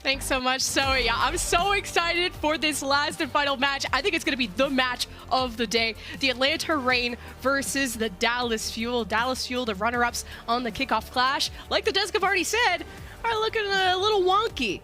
Thanks so much, Zoe. I'm so excited for this last and final match. I think it's going to be the match of the day. The Atlanta Reign versus the Dallas Fuel. Dallas Fuel, the runner-ups on the kickoff clash, like the Desk have already said, are looking a little wonky.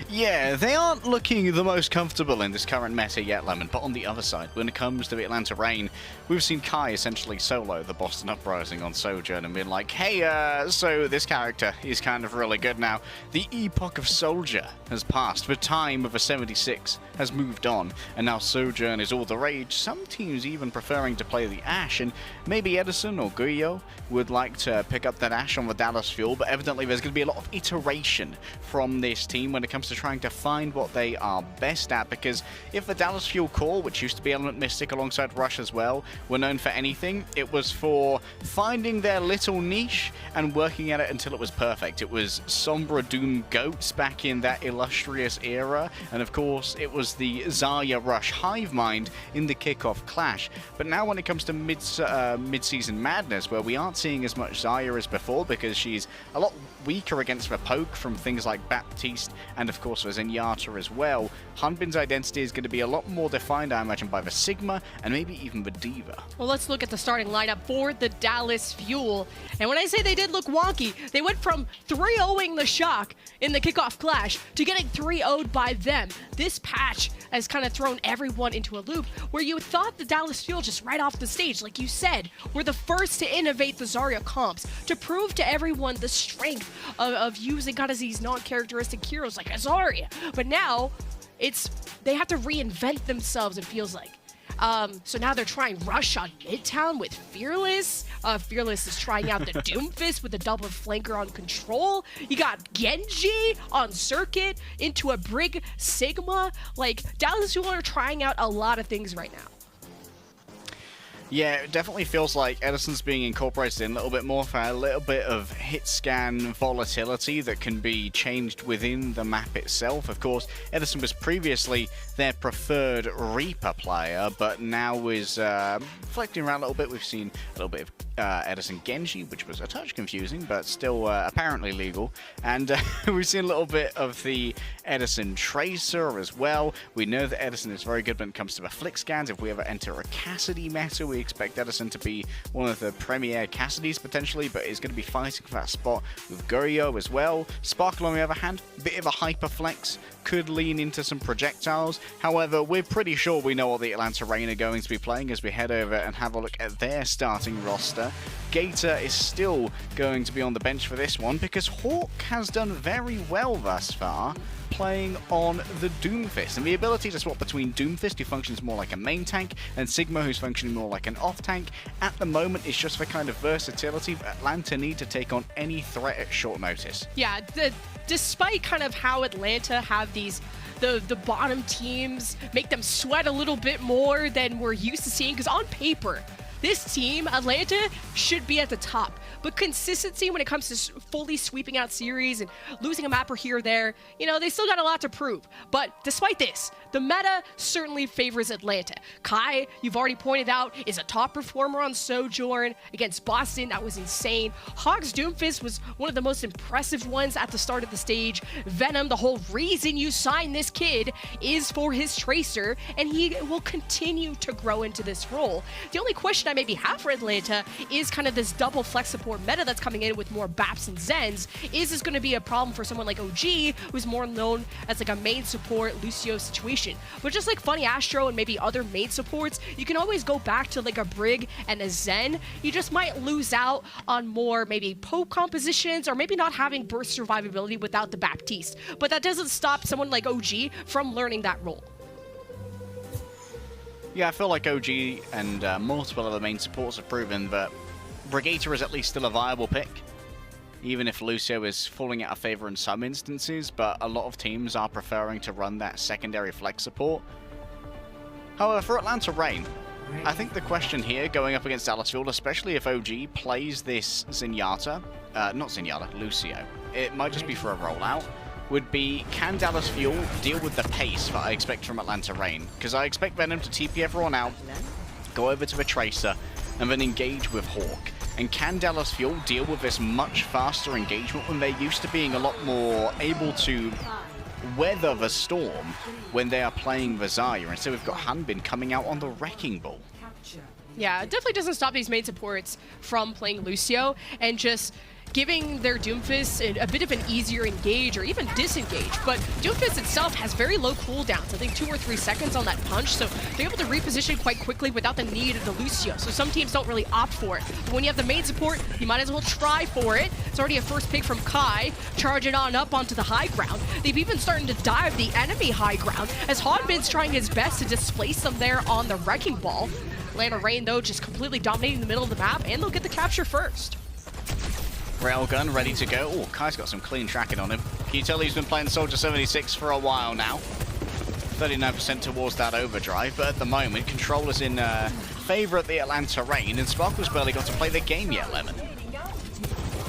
Yeah, they aren't looking the most comfortable in this current meta yet, Lemon, but on the other side, when it comes to the Atlanta Reign, we've seen Kai essentially solo the Boston Uprising on Sojourn and been like, hey, so this character is kind of really good now. The epoch of Soldier has passed, the time of a 76 has moved on, and now Sojourn is all the rage. Some teams even preferring to play the Ashe, and maybe Edison or Guyo would like to pick up that Ashe on the Dallas Fuel, but evidently there's going to be a lot of iteration from this team when it comes to trying to find what they are best at, because if the Dallas Fuel core, which used to be Element Mystic alongside Rush as well, were known for anything, it was for finding their little niche and working at it until it was perfect. It was Sombra Doom Goats back in that illustrious era, and of course it was the Zarya Rush Hivemind in the kickoff clash. But now when it comes to mid-season madness, where we aren't seeing as much Zarya as before because she's a lot weaker against the poke from things like Baptiste and of course there's Zenyatta as well, Hanbin's identity is going to be a lot more defined, I imagine, by the Sigma and maybe even the Diva. Well, let's look at the starting lineup for the Dallas Fuel. And when I say they did look wonky, they went from 3-0ing the Shock in the kickoff clash to getting 3-0'd by them. This patch has kind of thrown everyone into a loop where you thought the Dallas Fuel just right off the stage, like you said, were the first to innovate the Zarya comps, to prove to everyone the strength of using kind of these non-characteristic heroes like Zarya. But now, they have to reinvent themselves, it feels like. So now they're trying Rush on Midtown with Fearless. Fearless is trying out the Doomfist with a double flanker on Control. You got Genji on Circuit into a Brig Sigma. Like, Dallas Fuel are trying out a lot of things right now. Yeah, it definitely feels like Edison's being incorporated in a little bit more for a little bit of hit scan volatility that can be changed within the map itself. Of course, Edison was previously their preferred Reaper player, but now is reflecting around a little bit. We've seen a little bit of Edison Genji, which was a touch confusing, but still apparently legal. And we've seen a little bit of the Edison Tracer as well. We know that Edison is very good when it comes to the flick scans. If we ever enter a Cassidy meta, we expect Edison to be one of the premier Cassidys potentially, but is going to be fighting for that spot with Gurio as well. Sparkle, on the other hand, bit of a hyper flex, could lean into some projectiles. However, we're pretty sure we know what the Atlanta Reign are going to be playing as we head over and have a look at their starting roster. Gator is still going to be on the bench for this one because Hawk has done very well thus far playing on the Doomfist, and the ability to swap between Doomfist, who functions more like a main tank, and Sigma, who's functioning more like an off tank, at the moment is just the kind of versatility that Atlanta need to take on any threat at short notice. Yeah, despite kind of how Atlanta have these the bottom teams make them sweat a little bit more than we're used to seeing, because on paper this team, Atlanta, should be at the top. But consistency when it comes to fully sweeping out series and losing a map or here or there, you know, they still got a lot to prove. But despite this, the meta certainly favors Atlanta. Kai, you've already pointed out, is a top performer on Sojourn against Boston. That was insane. Hog's Doomfist was one of the most impressive ones at the start of the stage. Venom, the whole reason you signed this kid is for his Tracer, and he will continue to grow into this role. The only question I maybe have for Atlanta is kind of this double flex support meta that's coming in with more Baps and Zens. Is this going to be a problem for someone like OG, who's more known as like a main support Lucio situation? But just like Funny Astro and maybe other main supports, you can always go back to like a Brig and a Zen. You just might lose out on more maybe poke compositions or maybe not having burst survivability without the Baptiste. But that doesn't stop someone like OG from learning that role. Yeah, I feel like OG and multiple other main supports have proven that Brigator is at least still a viable pick, even if Lucio is falling out of favor in some instances, but a lot of teams are preferring to run that secondary flex support. However, for Atlanta Reign, I think the question here going up against Dallas Fuel, especially if OG plays this Zenyatta, not Zenyatta, Lucio, it might just be for a rollout, would be, can Dallas Fuel deal with the pace that I expect from Atlanta Reign? Because I expect Venom to TP everyone out, go over to the Tracer, and then engage with Hawk. And can Dallas Fuel deal with this much faster engagement when they're used to being a lot more able to weather the storm when they are playing the Zarya? Instead, we've got Hanbin coming out on the Wrecking Ball. Yeah, it definitely doesn't stop these main supports from playing Lucio and just giving their Doomfist a bit of an easier engage or even disengage. But Doomfist itself has very low cooldowns, I think 2 or 3 seconds on that punch, so they're able to reposition quite quickly without the need of the Lucio. So some teams don't really opt for it. But when you have the main support, you might as well try for it. It's already a first pick from Kai, charging on up onto the high ground. They've even started to dive the enemy high ground as Hanbin's trying his best to displace them there on the Wrecking Ball. Atlanta Reign, though, just completely dominating the middle of the map, and they'll get the capture first. Railgun ready to go. Oh, Kai's got some clean tracking on him. Can you tell he's been playing Soldier 76 for a while now? 39% towards that overdrive, but at the moment, Control is in favor of the Atlanta Reign, and Sparkle's barely got to play the game yet, Lemon.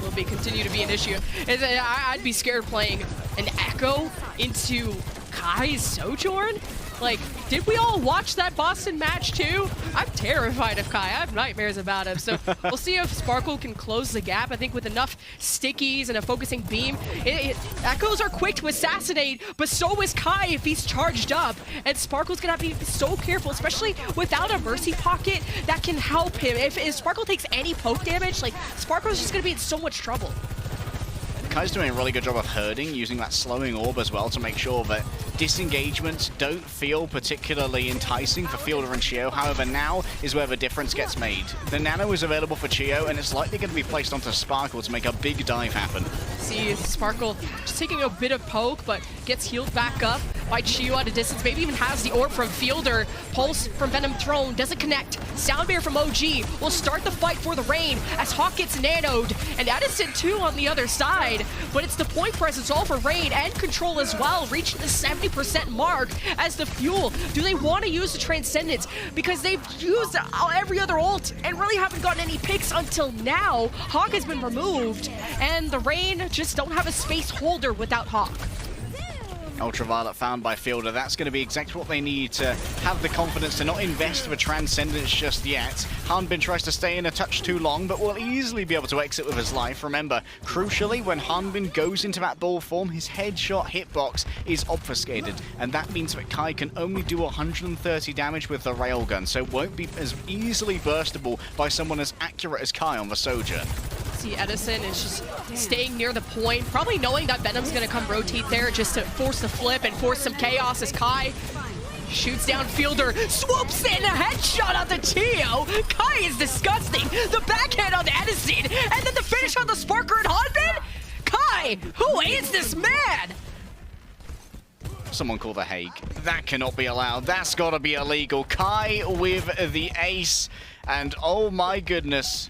Will continue to be an issue. I'd be scared playing an Echo into Kai's Sojourn. Like, did we all watch that Boston match too? I'm terrified of Kai. I have nightmares about him. So we'll see if Sparkle can close the gap. I think with enough stickies and a focusing beam, Echoes are quick to assassinate, but so is Kai if he's charged up. And Sparkle's gonna have to be so careful, especially without a Mercy Pocket that can help him. If Sparkle takes any poke damage, like, Sparkle's just gonna be in so much trouble. Kai's doing a really good job of herding, using that slowing orb as well to make sure that disengagements don't feel particularly enticing for Fielder and Chio. However, now is where the difference gets made. The Nano is available for Chio, and it's likely going to be placed onto Sparkle to make a big dive happen. See Sparkle just taking a bit of poke, but gets healed back up by Chio at a distance. Maybe even has the orb from Fielder. Pulse from Venom Throne doesn't connect. Soundbear from OG will start the fight for the Reign as Hawk gets nanoed, and Edison too on the other side. But it's the point presence all for Reign and Control as well, reaching the 70% mark as the Fuel. Do they want to use the Transcendence? Because they've used every other ult and really haven't gotten any picks until now. Hawk has been removed, and the Reign just don't have a space holder without Hawk. Ultraviolet found by Fielder. That's going to be exactly what they need to have the confidence to not invest for Transcendence just yet. Hanbin tries to stay in a touch too long, but will easily be able to exit with his life. Remember, crucially, when Hanbin goes into that ball form, his headshot hitbox is obfuscated, and that means that Kai can only do 130 damage with the railgun, so won't be as easily burstable by someone as accurate as Kai on the Sojourn. See, Edison is just staying near the point, probably knowing that Venom's going to come rotate there just to force the flip and force some chaos as Kai shoots down Fielder, swoops in a headshot on the Tio. Kai is disgusting. The backhand on Edison, and then the finish on the Sparker and Hanbin. Kai, who is this man? Someone call the Hague. That cannot be allowed. That's got to be illegal. Kai with the ace, and oh my goodness.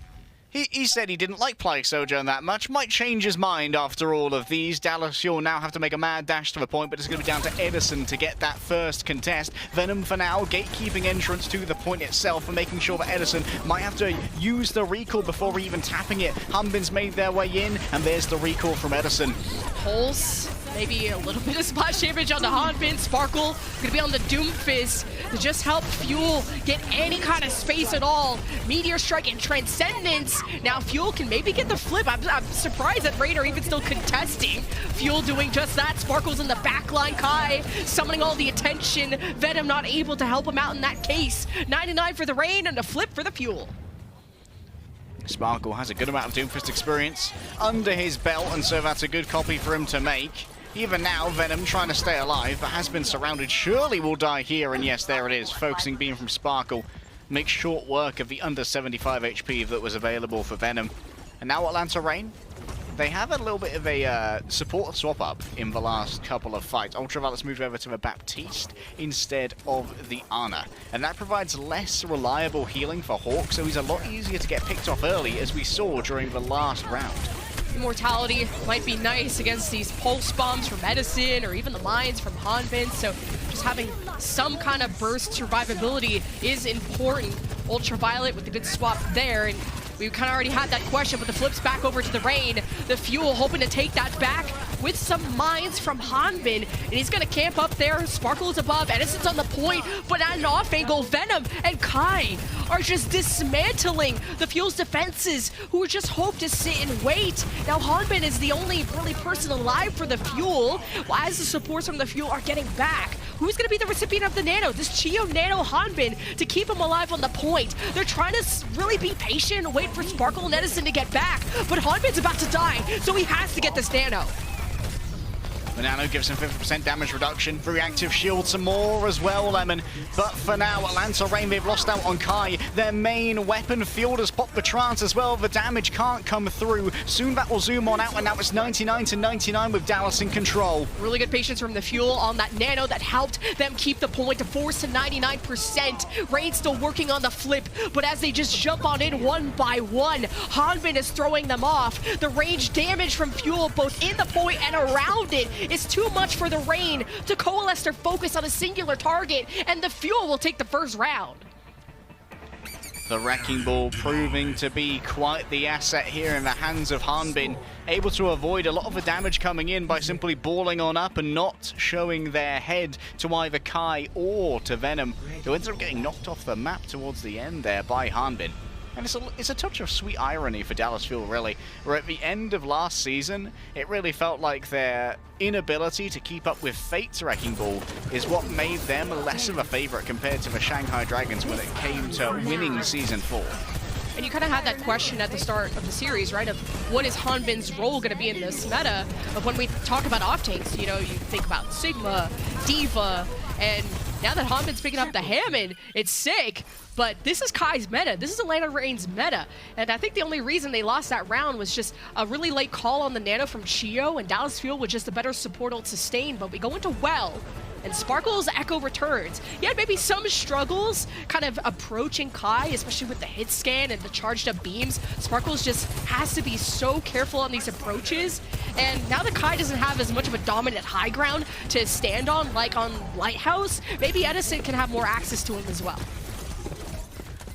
He said he didn't like playing Sojourn that much. Might change his mind after all of these. Dallas Fuel now have to make a mad dash to the point, but it's going to be down to Edison to get that first contest. Venom for now, gatekeeping entrance to the point itself and making sure that Edison might have to use the recall before even tapping it. Hanbin's made their way in, and there's the recall from Edison. Pulse, maybe a little bit of splash damage on the Hanbin. Sparkle gonna be on the Doomfist to just help Fuel get any kind of space at all. Meteor Strike and Transcendence. Now Fuel can maybe get the flip. I'm surprised that Reign are even still contesting. Fuel doing just that. Sparkle's in the backline. Kai summoning all the attention. Venom not able to help him out in that case. 99 for the Reign and a flip for the Fuel. Sparkle has a good amount of Doomfist experience under his belt, and so that's a good copy for him to make. Even now, Venom trying to stay alive, but has been surrounded. Surely will die here, and yes, there it is. Focusing beam from Sparkle makes short work of the under 75 HP that was available for Venom. And now Atlanta Reign, they have a little bit of a support swap up in the last couple of fights. Ultraviolet's moved over to the Baptiste instead of the Ana, and that provides less reliable healing for Hawk, so he's a lot easier to get picked off early, as we saw during the last round. Immortality might be nice against these pulse bombs from Edison or even the mines from Hanbin, so just having some kind of burst survivability is important. Ultraviolet with a good swap there, and we kind of already had that question, but the flip's back over to the Reign. The Fuel hoping to take that back. with some mines from Hanbin, and he's gonna camp up there. Sparkle is above, Edison's on the point, but at an off angle, Venom and Kai are just dismantling the Fuel's defenses, who just hope to sit and wait. Now Hanbin is the only really person alive for the Fuel, as the supports from the Fuel are getting back. Who's gonna be the recipient of the Nano? This Chio Nano Hanbin to keep him alive on the point. They're trying to really be patient and wait for Sparkle and Edison to get back, but Hanbin's about to die, so he has to get this Nano. The Nano gives him 50% damage reduction. Reactive shield some more as well, Lemon. But for now, Atlanta Reign, they've lost out on Kai. Their main weapon field has popped the trance as well. The damage can't come through. Soon that will zoom on out, and now it's 99-99 with Dallas in control. Really good patience from the Fuel on that Nano that helped them keep the point to force to 99%. Reign still working on the flip, but as they just jump on in one by one, Hanbin is throwing them off. The range damage from Fuel both in the point and around it is too much for the Reign to coalesce their focus on a singular target, and the Fuel will take the first round. The Wrecking Ball proving to be quite the asset here in the hands of Hanbin, able to avoid a lot of the damage coming in by simply balling on up and not showing their head to either Kai or to Venom, who ends up getting knocked off the map towards the end there by Hanbin. And it's a touch of sweet irony for Dallas Fuel, really, where at the end of last season, it really felt like their inability to keep up with Fate's Wrecking Ball is what made them less of a favorite compared to the Shanghai Dragons when it came to winning Season 4. And you kind of had that question at the start of the series, right, of what is Hanbin's role going to be in this meta? Of when we talk about off-tanks, you know, you think about Sigma, D.Va, and now that Hanbin's picking up the Hammond, it's sick, but this is Kai's meta. This is Atlanta Reign's meta. And I think the only reason they lost that round was just a really late call on the Nano from Chio, and Dallas Fuel with just a better support ult sustain, but we go into Well, and Sparkle's Echo returns. He had maybe some struggles kind of approaching Kai, especially with the hit scan and the charged up beams. Sparkle's just has to be so careful on these approaches. And now that Kai doesn't have as much of a dominant high ground to stand on like on Lighthouse, maybe Edison can have more access to him as well.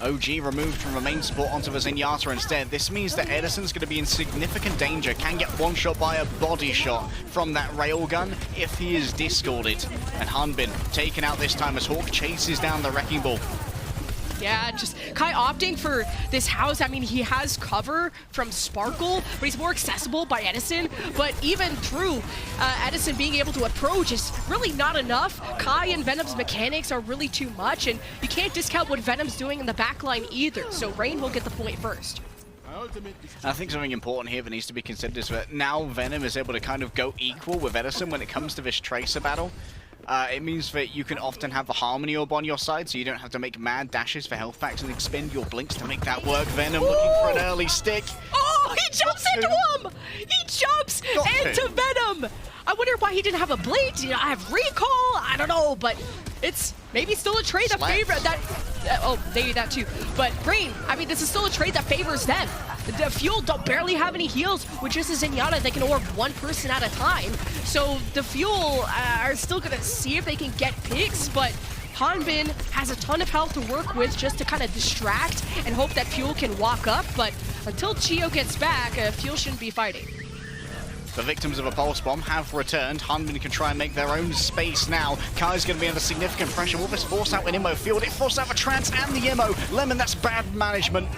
OG removed from the main spot onto the Zenyatta instead. This means that Edison's going to be in significant danger. Can get one shot by a body shot from that railgun if he is discorded. And Hanbin taken out this time as Hawk chases down the Wrecking Ball. Yeah, just Kai opting for this house. I mean, he has cover from Sparkle, but he's more accessible by Edison. But even through Edison being able to approach is really not enough. Kai and Venom's mechanics are really too much, and you can't discount what Venom's doing in the backline either. So Reign will get the point first. I think something important here that needs to be considered is that now Venom is able to kind of go equal with Edison when it comes to this Tracer battle. It means that you can often have the Harmony Orb on your side, so you don't have to make mad dashes for health packs and expend your blinks to make that work. Venom looking for an early stick. Oh, he jumps into him! He jumps into Venom! I wonder why he didn't have a blink. You know, I have recall? I don't know, but it's maybe still a trade that favors that. Oh, maybe that too. But Reign, I mean, this is still a trade that favors them. The Fuel don't barely have any heals, which is a Zenyatta. They can orb one person at a time. So the Fuel are still going to see if they can get picks, but Hanbin has a ton of health to work with just to kind of distract and hope that Fuel can walk up. But until Chio gets back, Fuel shouldn't be fighting. The victims of a pulse bomb have returned. Hanbin can try and make their own space now. Kai's going to be under significant pressure. Will this force out an Immo field? It forced out the Trance and the Immo. Lemon, that's bad management.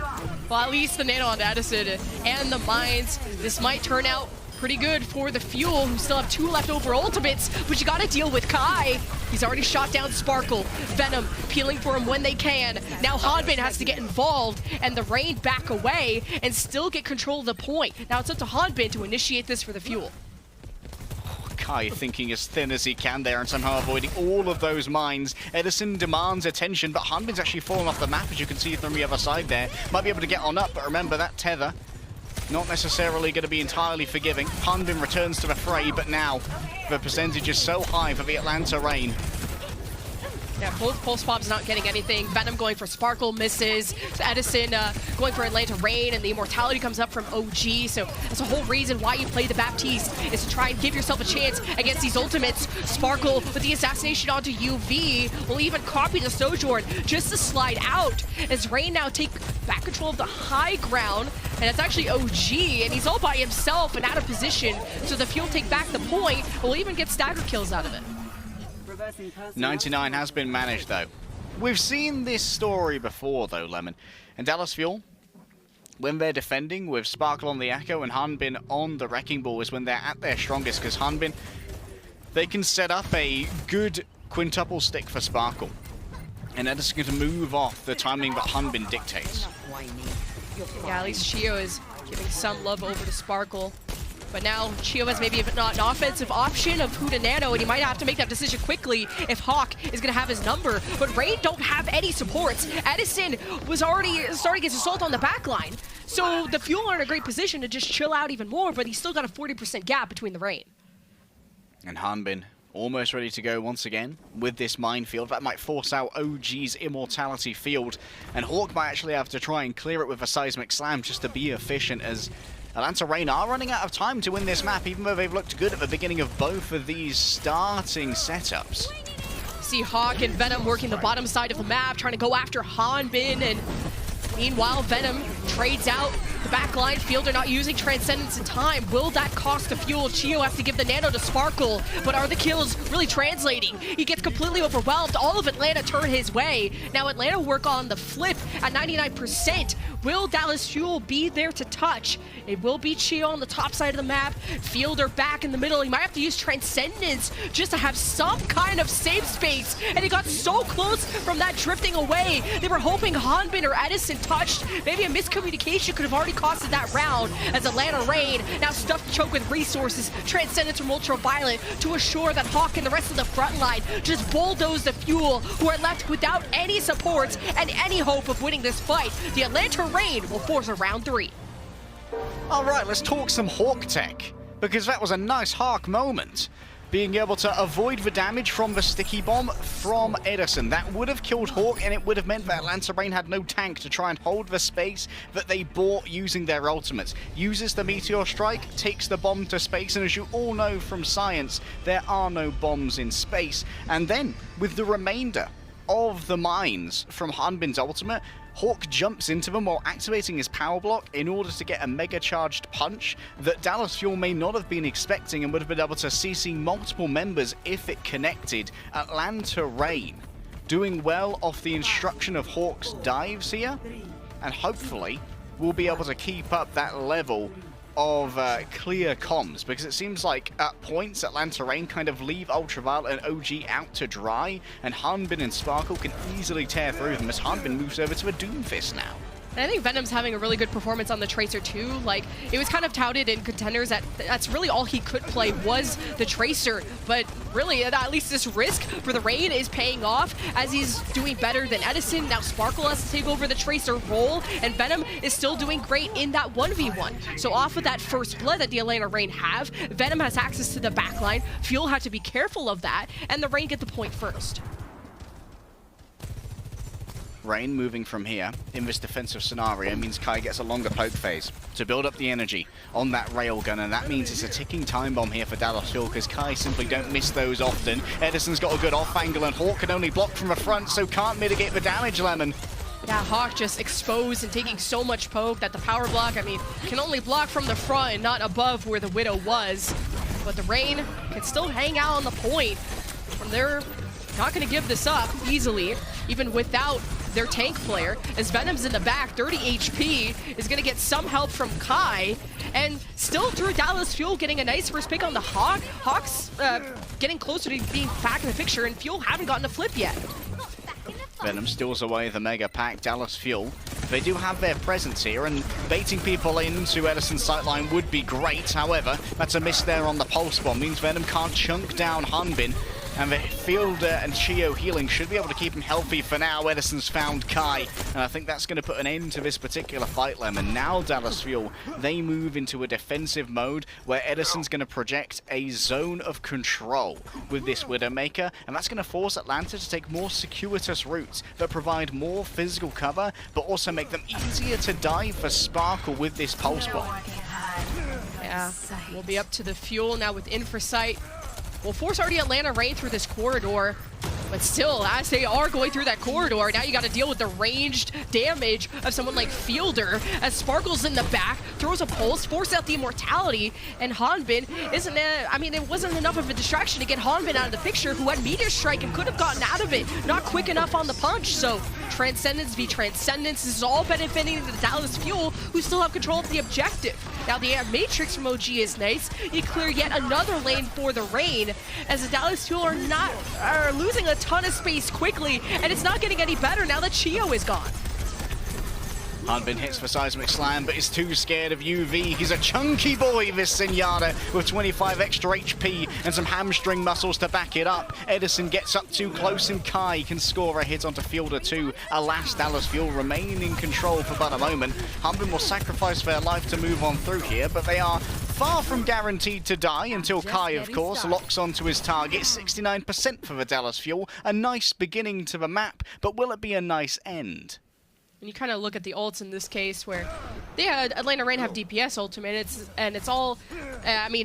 Well, at least the Nano on Edison and the Mines. This might turn out pretty good for the Fuel, who still have 2 leftover ultimates, but you gotta deal with Kai. He's already shot down Sparkle. Venom peeling for him when they can. Now Hanbin has to get involved, and the Reign back away and still get control of the point. Now it's up to Hanbin to initiate this for the Fuel. Kai thinking as thin as he can there and somehow avoiding all of those mines. Edison demands attention, but Hanbin's actually fallen off the map, as you can see from the other side there. Might be able to get on up, but remember that tether, not necessarily going to be entirely forgiving. Hanbin returns to the fray, but now the percentage is so high for the Atlanta Reign. Yeah, both pulse bombs not getting anything. Venom going for Sparkle, misses. Edison going for Atlanta Rain, and the immortality comes up from OG. So that's the whole reason why you play the Baptiste, is to try and give yourself a chance against these ultimates. Sparkle with the assassination onto UV will even copy the Sojourn just to slide out, as Rain now take back control of the high ground. And it's actually OG, and he's all by himself and out of position. So the Fuel take back the point, will even get stagger kills out of it. 99 has been managed, though. We've seen this story before, though, Lemon. And Dallas Fuel, when they're defending with Sparkle on the Echo and Hanbin on the Wrecking Ball, is when they're at their strongest, because Hanbin, they can set up a good quintuple stick for Sparkle. And that is going to move off the timing that Hanbin dictates. Yeah, at least Chio is giving some love over to Sparkle. But now Chio has maybe not an offensive option of who to nano, and he might have to make that decision quickly if Hawk is going to have his number. But Rain don't have any supports. Edison was already starting his assault on the back line. So the Fuel are in a great position to just chill out even more, but he's still got a 40% gap between the Rain. And Hanbin almost ready to go once again with this minefield. That might force out OG's Immortality field. And Hawk might actually have to try and clear it with a Seismic Slam just to be efficient, as Atlanta Rain are running out of time to win this map, even though they've looked good at the beginning of both of these starting setups. See Hawk and Venom working the bottom side of the map, trying to go after Hanbin, and meanwhile Venom trades out the back line. Fielder not using Transcendence in time. Will that cost the Fuel? Chio has to give the nano to Sparkle, but are the kills really translating? He gets completely overwhelmed. All of Atlanta turn his way. Now Atlanta work on the flip at 99%. Will Dallas Fuel be there to touch? It will be Chio on the top side of the map. Fielder back in the middle. He might have to use Transcendence just to have some kind of safe space. And he got so close from that drifting away. They were hoping Hanbin or Edison touched. Maybe a miscommunication could have already costed that round, as Atlanta Rain now stuffed choke with resources. Transcendence from Ultraviolet to assure that Hawk and the rest of the front line just bulldoze the Fuel, who are left without any supports and any hope of winning this fight. The Atlanta Rain will force a round 3. All right, let's talk some Hawk tech, because that was a nice Hawk moment. Being able to avoid the damage from the sticky bomb from Edison. That would have killed Hawk, and it would have meant that Atlanta Rain had no tank to try and hold the space that they bought using their ultimates. Uses the Meteor Strike, takes the bomb to space, and as you all know from science, there are no bombs in space. And then, with the remainder of the mines from Hanbin's ultimate, Hawk jumps into them while activating his power block in order to get a mega charged punch that Dallas Fuel may not have been expecting, and would have been able to CC multiple members if it connected. Atlanta Rain doing well off the instruction of Hawk's dives here, and hopefully we'll be able to keep up that level of clear comms, because it seems like at points Atlanta Rain kind of leave Ultraviolet and OG out to dry, and Hanbin and Sparkle can easily tear through them as Hanbin moves over to a Doomfist now. And I think Venom's having a really good performance on the Tracer too. Like, it was kind of touted in contenders that that's really all he could play was the Tracer. But really, at least this risk for the Rain is paying off as he's doing better than Edison. Now Sparkle has to take over the Tracer role, and Venom is still doing great in that 1v1. So off of that first blood that the Atlanta Rain have, Venom has access to the backline. Fuel had to be careful of that, and the Rain get the point first. Rain moving from here in this defensive scenario means Kai gets a longer poke phase to build up the energy on that railgun, and that means it's a ticking time bomb here for Dallas Fuel, because Kai simply don't miss those often. Edison's got a good off angle, and Hawk can only block from the front, so can't mitigate the damage, Lemon. Yeah, Hawk just exposed and taking so much poke that the power block, I mean, can only block from the front and not above where the Widow was. But the Rain can still hang out on the point, and they're not going to give this up easily, even without their tank player, as Venom's in the back. 30 HP is going to get some help from Kai, and still through Dallas Fuel getting a nice first pick on the Hawk. Hawk's getting closer to being back in the picture, and Fuel haven't gotten a flip yet. Venom steals away the mega pack. Dallas Fuel, they do have their presence here, and baiting people into Edison's sightline would be great. However, that's a miss there on the pulse bomb. Means Venom can't chunk down Hanbin. And the Fielder and Chio healing should be able to keep him healthy for now. Edison's found Kai, and I think that's going to put an end to this particular fight, Lemon. Now Dallas Fuel, they move into a defensive mode where Edison's going to project a zone of control with this Widowmaker, and that's going to force Atlanta to take more circuitous routes that provide more physical cover, but also make them easier to dive for Sparkle with this pulse bomb. Yeah, we'll be up to the Fuel now with Infrasight. We'll force already Atlanta Reign through this corridor, but still, as they are going through that corridor, now you got to deal with the ranged damage of someone like Fielder, as Sparkle's in the back, throws a pulse, forces out the immortality, and Hanbin isn't it wasn't enough of a distraction to get Hanbin out of the picture, who had Meteor Strike and could have gotten out of it, not quick enough on the punch. So Transcendence v Transcendence, this is all benefiting the Dallas Fuel, who still have control of the objective. Now the Matrix from OG is nice. You clear yet another lane for the Reign, as the Dallas Fuel are losing a ton of space quickly, and it's not getting any better now that Chio is gone. Hanbin hits for Seismic Slam, but is too scared of UV. He's a chunky boy, this Zenyatta, with 25 extra HP and some hamstring muscles to back it up. Edison gets up too close, and Kai can score a hit onto Fielder too. Alas, Dallas Fuel remain in control for but a moment. Hanbin will sacrifice their life to move on through here, but they are far from guaranteed to die until Kai, of course, locks onto his target. 69% for the Dallas Fuel. A nice beginning to the map, but will it be a nice end? And you kind of look at the ults in this case where they had Atlanta Reign have DPS ultimate, it's all,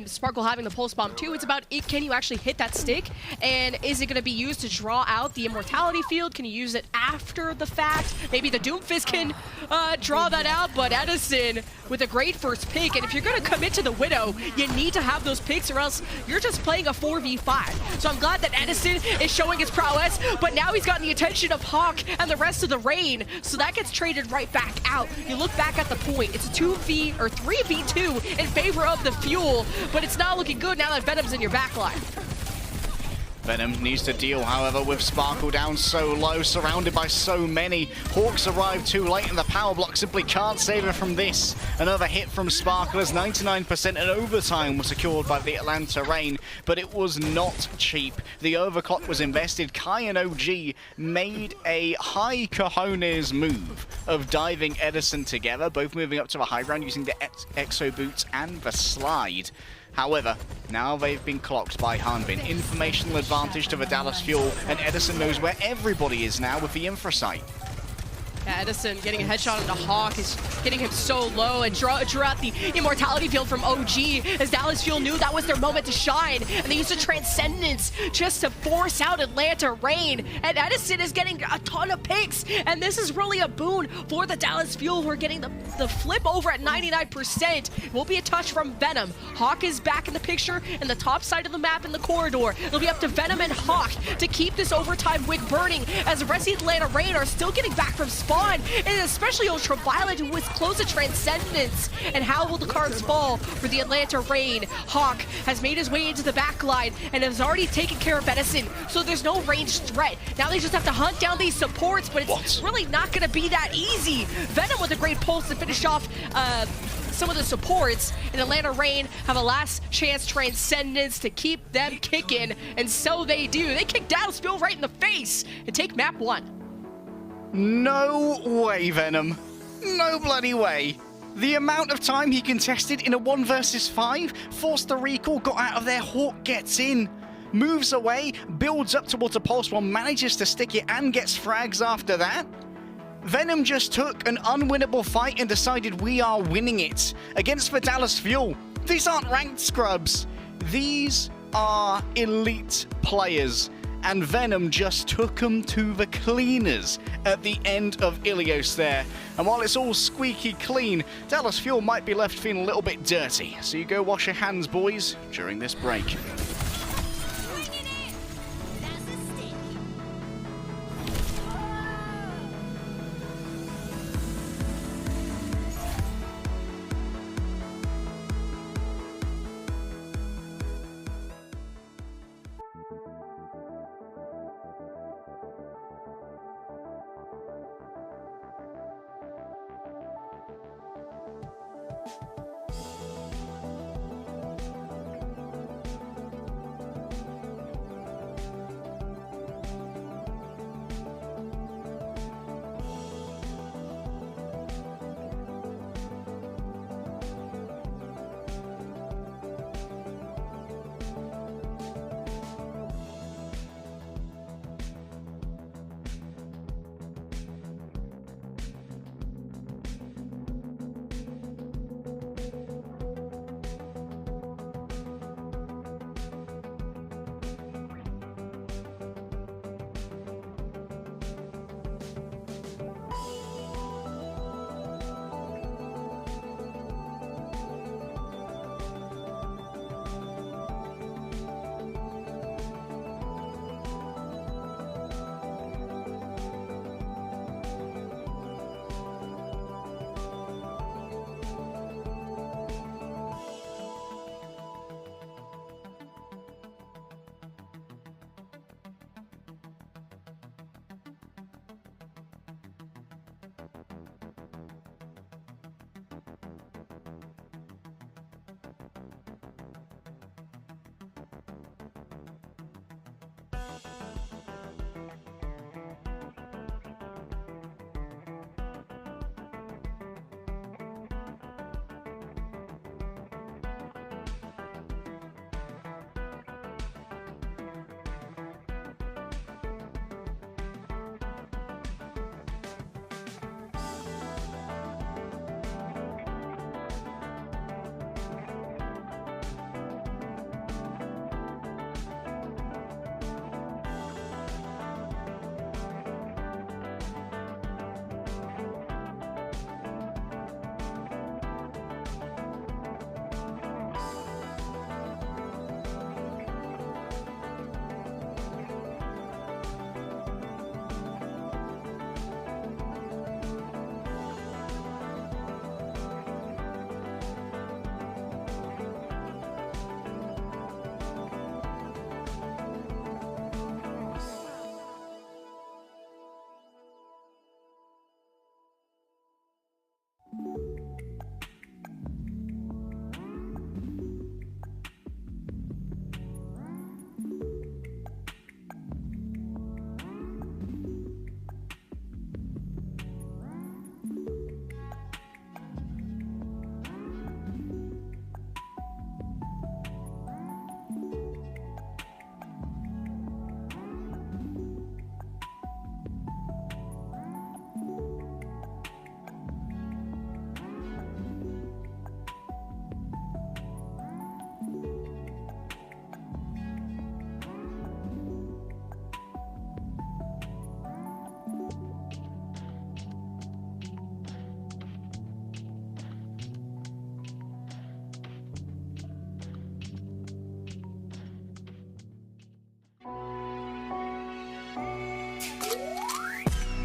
Sparkle having the pulse bomb too. It's about can you actually hit that stick, and is it going to be used to draw out the immortality field? Can you use it after the fact? Maybe the Doomfist can draw that out, but Edison with a great first pick, and if you're going to commit to the Widow, you need to have those picks or else you're just playing a 4v5. So I'm glad that Edison is showing his prowess, but now he's gotten the attention of Hawk and the rest of the Reign, so that gets traded right back out. You look back at the point, it's a 3v2 in favor of the Fuel, but it's not looking good now that Venom's in your backline. Venom needs to deal, however, with Sparkle down so low, surrounded by so many. Hawks arrive too late, and the power block simply can't save her from this. Another hit from Sparkle as 99% and overtime was secured by the Atlanta Reign, but it was not cheap. The overclock was invested. Kai and OG made a high cojones move of diving Edison together, both moving up to the high ground using the Exo Boots and the Slide. However, now they've been clocked by Hanbin. Informational advantage to the Dallas Fuel, and Edison knows where everybody is now with the Infrasight. Yeah, Edison getting a headshot into Hawk is getting him so low, and drew out the immortality field from OG as Dallas Fuel knew that was their moment to shine, and they used a Transcendence just to force out Atlanta Reign, and Edison is getting a ton of picks, and this is really a boon for the Dallas Fuel, who are getting the flip over at 99%. It will be a touch from Venom. Hawk is back in the picture in the top side of the map in the corridor. It'll be up to Venom and Hawk to keep this overtime wick burning, as the rest of the Atlanta Reign are still getting back from spawn, and especially Ultraviolet, who was close to Transcendence. And how will the cards fall for the Atlanta Reign? Hawk has made his way into the back line and has already taken care of Edison, so there's no ranged threat. Now they just have to hunt down these supports, but it's really not going to be that easy. Venom with a great pulse to finish off some of the supports, and Atlanta Reign have a last chance Transcendence to keep them kicking, and so they do. They kick Dallas Fuel right in the face and take map 1. No way, Venom. No bloody way. The amount of time he contested in a 1 versus 5, forced the recall, got out of there, Hawk gets in, moves away, builds up towards a pulse bomb, manages to stick it and gets frags after that. Venom just took an unwinnable fight and decided we are winning it against the Dallas Fuel. These aren't ranked scrubs. These are elite players. And Venom just took them to the cleaners at the end of Ilios there. And while it's all squeaky clean, Dallas Fuel might be left feeling a little bit dirty. So you go wash your hands, boys, during this break.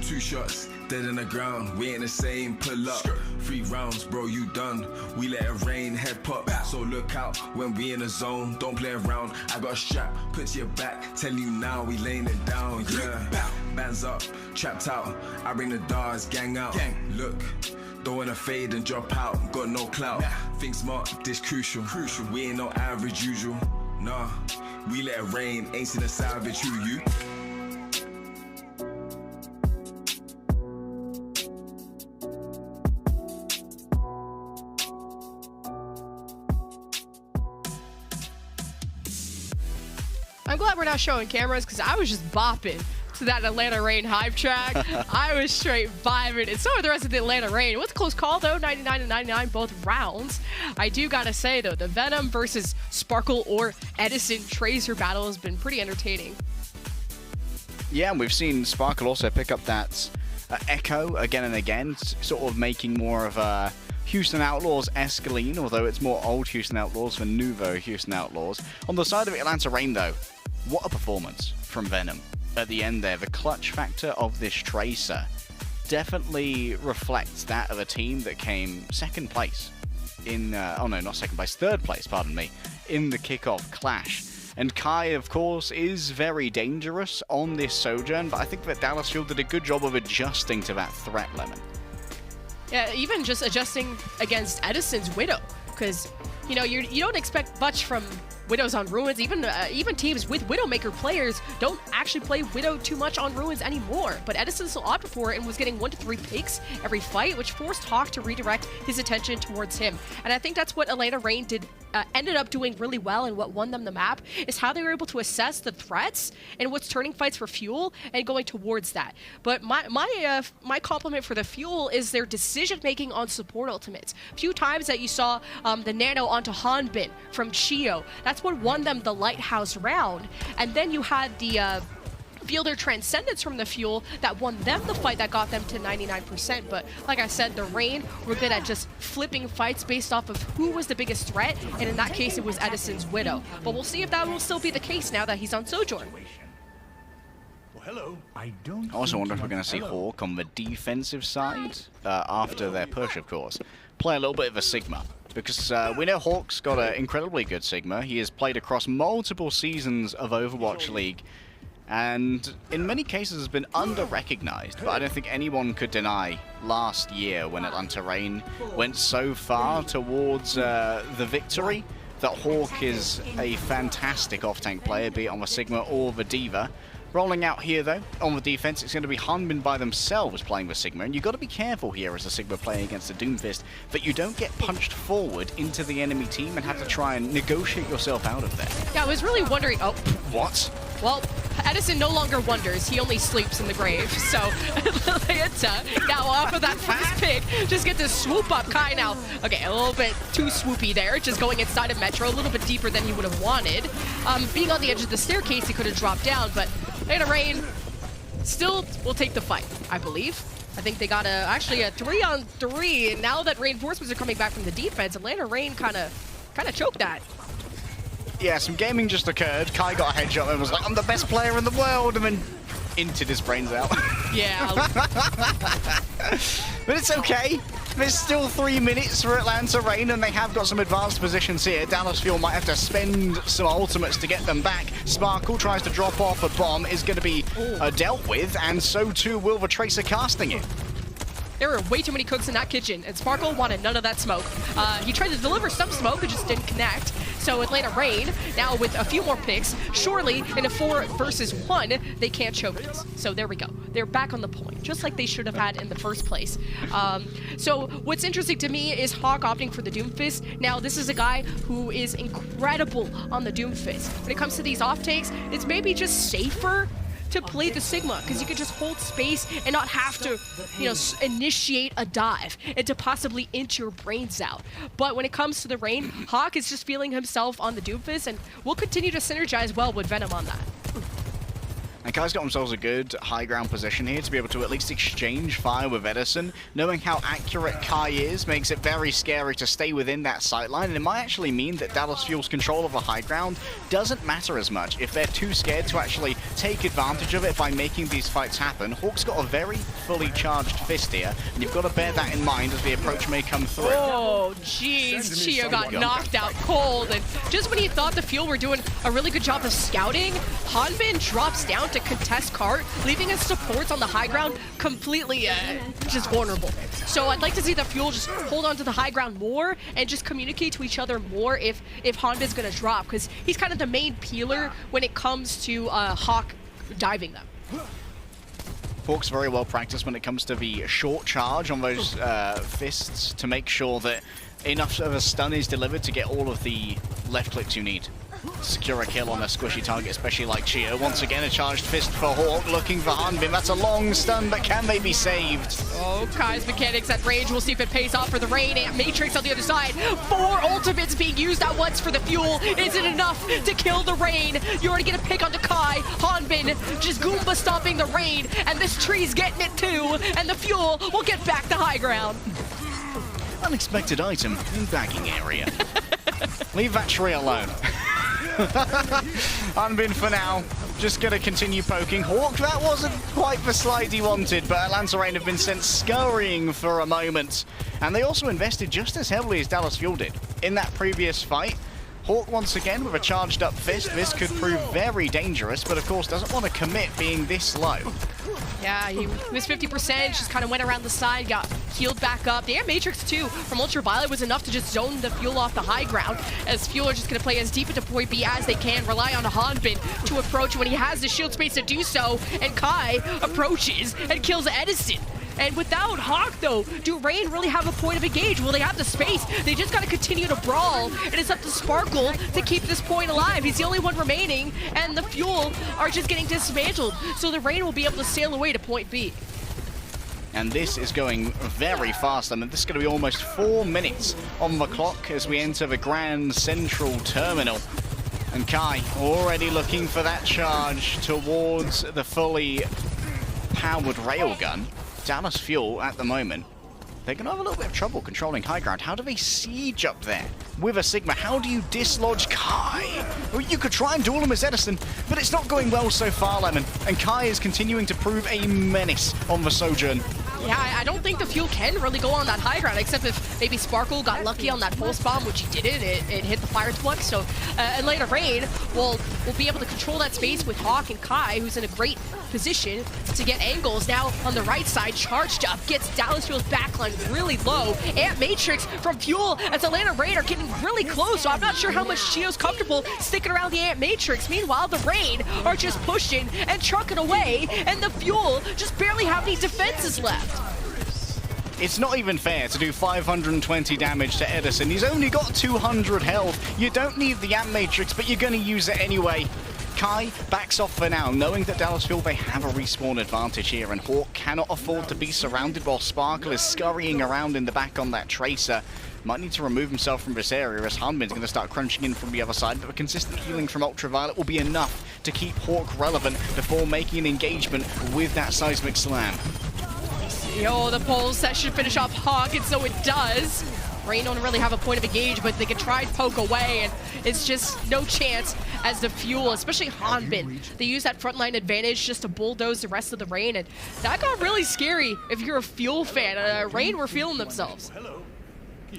Two shots, dead in the ground, we ain't the same, pull up. 3 rounds, bro, you done. We let it rain, head pop. So look out when we in the zone, don't play around. I got a strap, put to your back, tell you now, we laying it down, yeah. Bands up, trapped out, I bring the dogs, gang out. Look, don't wanna fade and drop out, got no clout. Think smart, this crucial. We ain't no average usual, nah. We let it rain, ain't seen a savage, who you? I'm glad we're not showing cameras because I was just bopping to that Atlanta Reign hype track. I was straight vibing, and so are the rest of the Atlanta Reign. It was a close call though, 99 to 99 both rounds. I do gotta say though, the Venom versus Sparkle or Edison Tracer battle has been pretty entertaining. Yeah, and we've seen Sparkle also pick up that Echo again and again, sort of making more of a Houston Outlaws Escaline, although it's more old Houston Outlaws than nouveau Houston Outlaws. On the side of Atlanta Reign though, what a performance from Venom at the end there. The clutch factor of this Tracer definitely reflects that of a team that came second place in, oh no, not second place, third place, pardon me, in the kickoff clash. And Kai, of course, is very dangerous on this Sojourn, but I think that Dallas Fuel did a good job of adjusting to that threat, Lemon. Yeah, even just adjusting against Edison's Widow, because you know you don't expect much from Widows on Ruins. Even teams with Widowmaker players don't actually play Widow too much on Ruins anymore. But Edison still opted for it and was getting 1 to 3 picks every fight, which forced Hawk to redirect his attention towards him. And I think that's what Atlanta Reign ended up doing really well, and what won them the map is how they were able to assess the threats and what's turning fights for Fuel and going towards that. But my compliment for the Fuel is their decision making on support ultimates. A few times that you saw the Nano onto Hanbin from Chio, that's what won them the Lighthouse round. And then you had the Fielder Transcendence from the Fuel that won them the fight that got them to 99%. But like I said, the Reign were good at just flipping fights based off of who was the biggest threat, and in that case it was Edison's Widow. But we'll see if that will still be the case now that he's on Sojourn. I also wonder if we're going to see Hawk on the defensive side after their push, of course. Play a little bit of a Sigma. Because we know Hawk's got an incredibly good Sigma. He has played across multiple seasons of Overwatch League. and in many cases has been under-recognized, but I don't think anyone could deny last year when Atlanta Reign went so far towards the victory that Hawk is a fantastic off-tank player, be it on the Sigma or the D.Va. Rolling out here, though, on the defense, it's going to be Hanbin by themselves playing with Sigma, and you've got to be careful here as a Sigma playing against a Doomfist that you don't get punched forward into the enemy team and have to try and negotiate yourself out of there. Yeah, I was really wondering... Oh. What? Well, Edison no longer wonders. He only sleeps in the grave. So, Atlanta, now off of that first pick, just get to swoop up Kai now. Okay, a little bit too swoopy there, just going inside of Metro, a little bit deeper than he would have wanted. Being on the edge of the staircase, he could have dropped down, but Atlanta Reign still will take the fight, I believe. I think they got actually a 3-on-3, and now that reinforcements are coming back from the defense, Atlanta Reign kind of choked that. Yeah, some gaming just occurred. Kai got a headshot and was like, I'm the best player in the world, and then inted his brains out. Yeah. But it's okay. There's still 3 minutes for Atlanta Reign, and they have got some advanced positions here. Dallas Fuel might have to spend some ultimates to get them back. Sparkle tries to drop off a bomb, is going to be dealt with, and so too will the Tracer casting it. There were way too many cooks in that kitchen, and Sparkle wanted none of that smoke. He tried to deliver some smoke, it just didn't connect. So Atlanta Reign, now with a few more picks, surely in a 4 versus 1, they can't choke this. So there we go. They're back on the point, just like they should have had in the first place. So what's interesting to me is Hawk opting for the Doomfist. Now, this is a guy who is incredible on the Doomfist. When it comes to these off takes, it's maybe just safer to play the Sigma, because you can just hold space and not have to, initiate a dive and to possibly inch your brains out. But when it comes to the Reign, Hawk is just feeling himself on the Doomfist, and we'll continue to synergize well with Venom on that. And Kai's got themselves a good high ground position here to be able to at least exchange fire with Edison. Knowing how accurate Kai is makes it very scary to stay within that sightline, and it might actually mean that Dallas Fuel's control of the high ground doesn't matter as much if they're too scared to actually take advantage of it by making these fights happen. Hawk's got a very fully charged fist here, and you've got to bear that in mind as the approach may come through. Oh, jeez, Chia got knocked out cold, and just when he thought the Fuel were doing a really good job of scouting, Hanbin drops down to contest cart, leaving his supports on the high ground completely just vulnerable. So I'd like to see the Fuel just hold on to the high ground more and just communicate to each other more if Honda's gonna drop, because he's kind of the main peeler when it comes to Hawk diving them. Hawk's very well practiced when it comes to the short charge on those fists to make sure that enough of a stun is delivered to get all of the left clicks you need. Secure a kill on a squishy target, especially like Chia. Once again, a charged fist for Hawk, looking for Hanbin. That's a long stun, but can they be saved? Oh, Kai's mechanics at range. We'll see if it pays off for the Reign. And Matrix on the other side. 4 ultimates being used at once for the Fuel. Is it enough to kill the Reign? You already get a pick onto Kai. Hanbin just Goomba stomping the Reign. And this tree's getting it too. And the Fuel will get back to high ground. Unexpected item in bagging area. Leave that tree alone. Hanbin for now, just going to continue poking. Hawk, that wasn't quite the slide he wanted, but Atlanta Reign have been sent scurrying for a moment. And they also invested just as heavily as Dallas Fuel did in that previous fight. Hawk once again with a charged up fist. This could prove very dangerous, but of course doesn't want to commit being this low. Yeah, he was 50%, just kind of went around the side, got healed back up. The Air Matrix 2 from Ultraviolet was enough to just zone the Fuel off the high ground, as Fuel are just going to play as deep into point B as they can, rely on Hanbin to approach when he has the shield space to do so, and Kai approaches and kills Edison. And without Hawk, though, do Reign really have a point of engage? Will they have the space? They just got to continue to brawl. And it's up to Sparkle to keep this point alive. He's the only one remaining, and the Fuel are just getting dismantled. So the Reign will be able to sail away to point B. And this is going very fast. I mean, this is going to be almost 4 minutes on the clock as we enter the Grand Central Terminal. And Kai already looking for that charge towards the fully powered railgun. Dallas Fuel at the moment, they're going to have a little bit of trouble controlling high ground. How do they siege up there with a Sigma? How do you dislodge Kai? Well, you could try and duel him as Edison, but it's not going well so far, Lemon. And Kai is continuing to prove a menace on the Sojourn. Yeah, I don't think the Fuel can really go on that high ground, except if maybe Sparkle got lucky on that pulse bomb, which he didn't. It hit the fire twice. So, and later Rain will be able to control that space with Hawk and Kai, who's in a great position to get angles. Now on the right side, charged up, gets Dallas Fuel's backline really low. And Matrix from Fuel as Atlanta Rain are getting really close, so I'm not sure how much Chio's comfortable sticking around the Ant Matrix. Meanwhile, the Rain are just pushing and trucking away, and the Fuel just barely have any defenses left. It's not even fair to do 520 damage to Edison. He's only got 200 health. You don't need the Ant Matrix, but you're going to use it anyway. Kai backs off for now, knowing that Dallas Fuel, they have a respawn advantage here, and Hawk cannot afford to be surrounded while Sparkle is scurrying around in the back on that Tracer. Might need to remove himself from this area as Hanbin's going to start crunching in from the other side, but the consistent healing from Ultraviolet will be enough to keep Hawk relevant before making an engagement with that Seismic Slam. Yo, the pulse, that should finish off Hawk, and so it does. Rain don't really have a point of engage, but they can try and poke away, and it's just no chance as the Fuel, especially Hanbin, they use that frontline advantage just to bulldoze the rest of the Rain, and that got really scary if you're a Fuel fan. Rain were feeling themselves.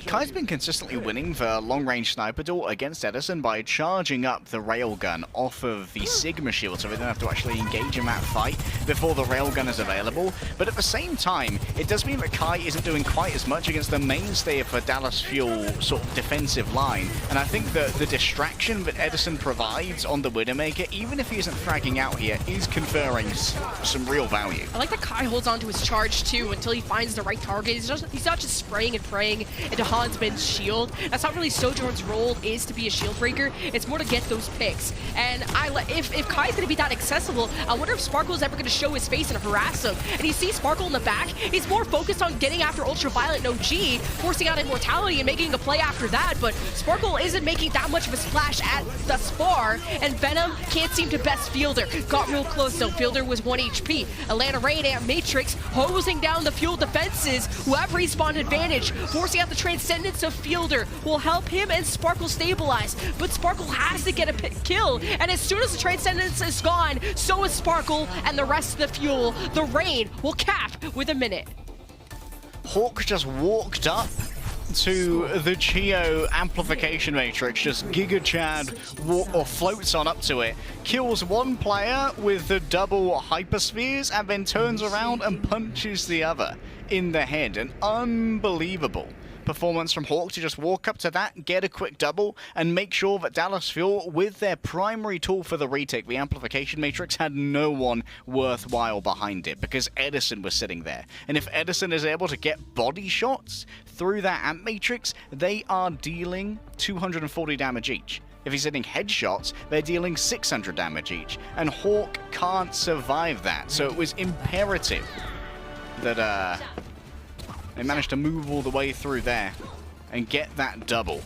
Kai's been consistently winning the long-range sniper duel against Edison by charging up the railgun off of the Sigma shield, so they don't have to actually engage in that fight before the railgun is available. But at the same time, it does mean that Kai isn't doing quite as much against the mainstay of the Dallas Fuel sort of defensive line. And I think that the distraction that Edison provides on the Widowmaker, even if he isn't fragging out here, is conferring some real value. I like that Kai holds on to his charge too until he finds the right target. He's not just spraying and praying into Hansman's shield. That's not really Sojourn's role, is to be a shield breaker. It's more to get those picks. And if Kai's going to be that accessible, I wonder if Sparkle's ever going to show his face and harass him. And you see Sparkle in the back, he's more focused on getting after Ultraviolet and OG, forcing out Immortality and making a play after that, but Sparkle isn't making that much of a splash at thus far, and Venom can't seem to best Fielder. Got real close though. Fielder was 1 HP. Atlanta Rain and Matrix hosing down the Fuel defenses who have respawn advantage, forcing out the Transcendence of Fielder will help him and Sparkle stabilize, but Sparkle has to get a kill, and as soon as the Transcendence is gone, so is Sparkle and the rest of the Fuel. The Rain will cap with a minute. Hawk just walked up to the Chio amplification matrix, just Giga Chad floats on up to it, kills one player with the double hyperspheres, and then turns around and punches the other in the head. An unbelievable performance from Hawk to just walk up to that, get a quick double, and make sure that Dallas Fuel, with their primary tool for the retake, the amplification matrix, had no one worthwhile behind it, because Edison was sitting there. And if Edison is able to get body shots through that amp matrix, they are dealing 240 damage each. If he's hitting headshots, they're dealing 600 damage each, and Hawk can't survive that. So it was imperative that they managed to move all the way through there and get that double.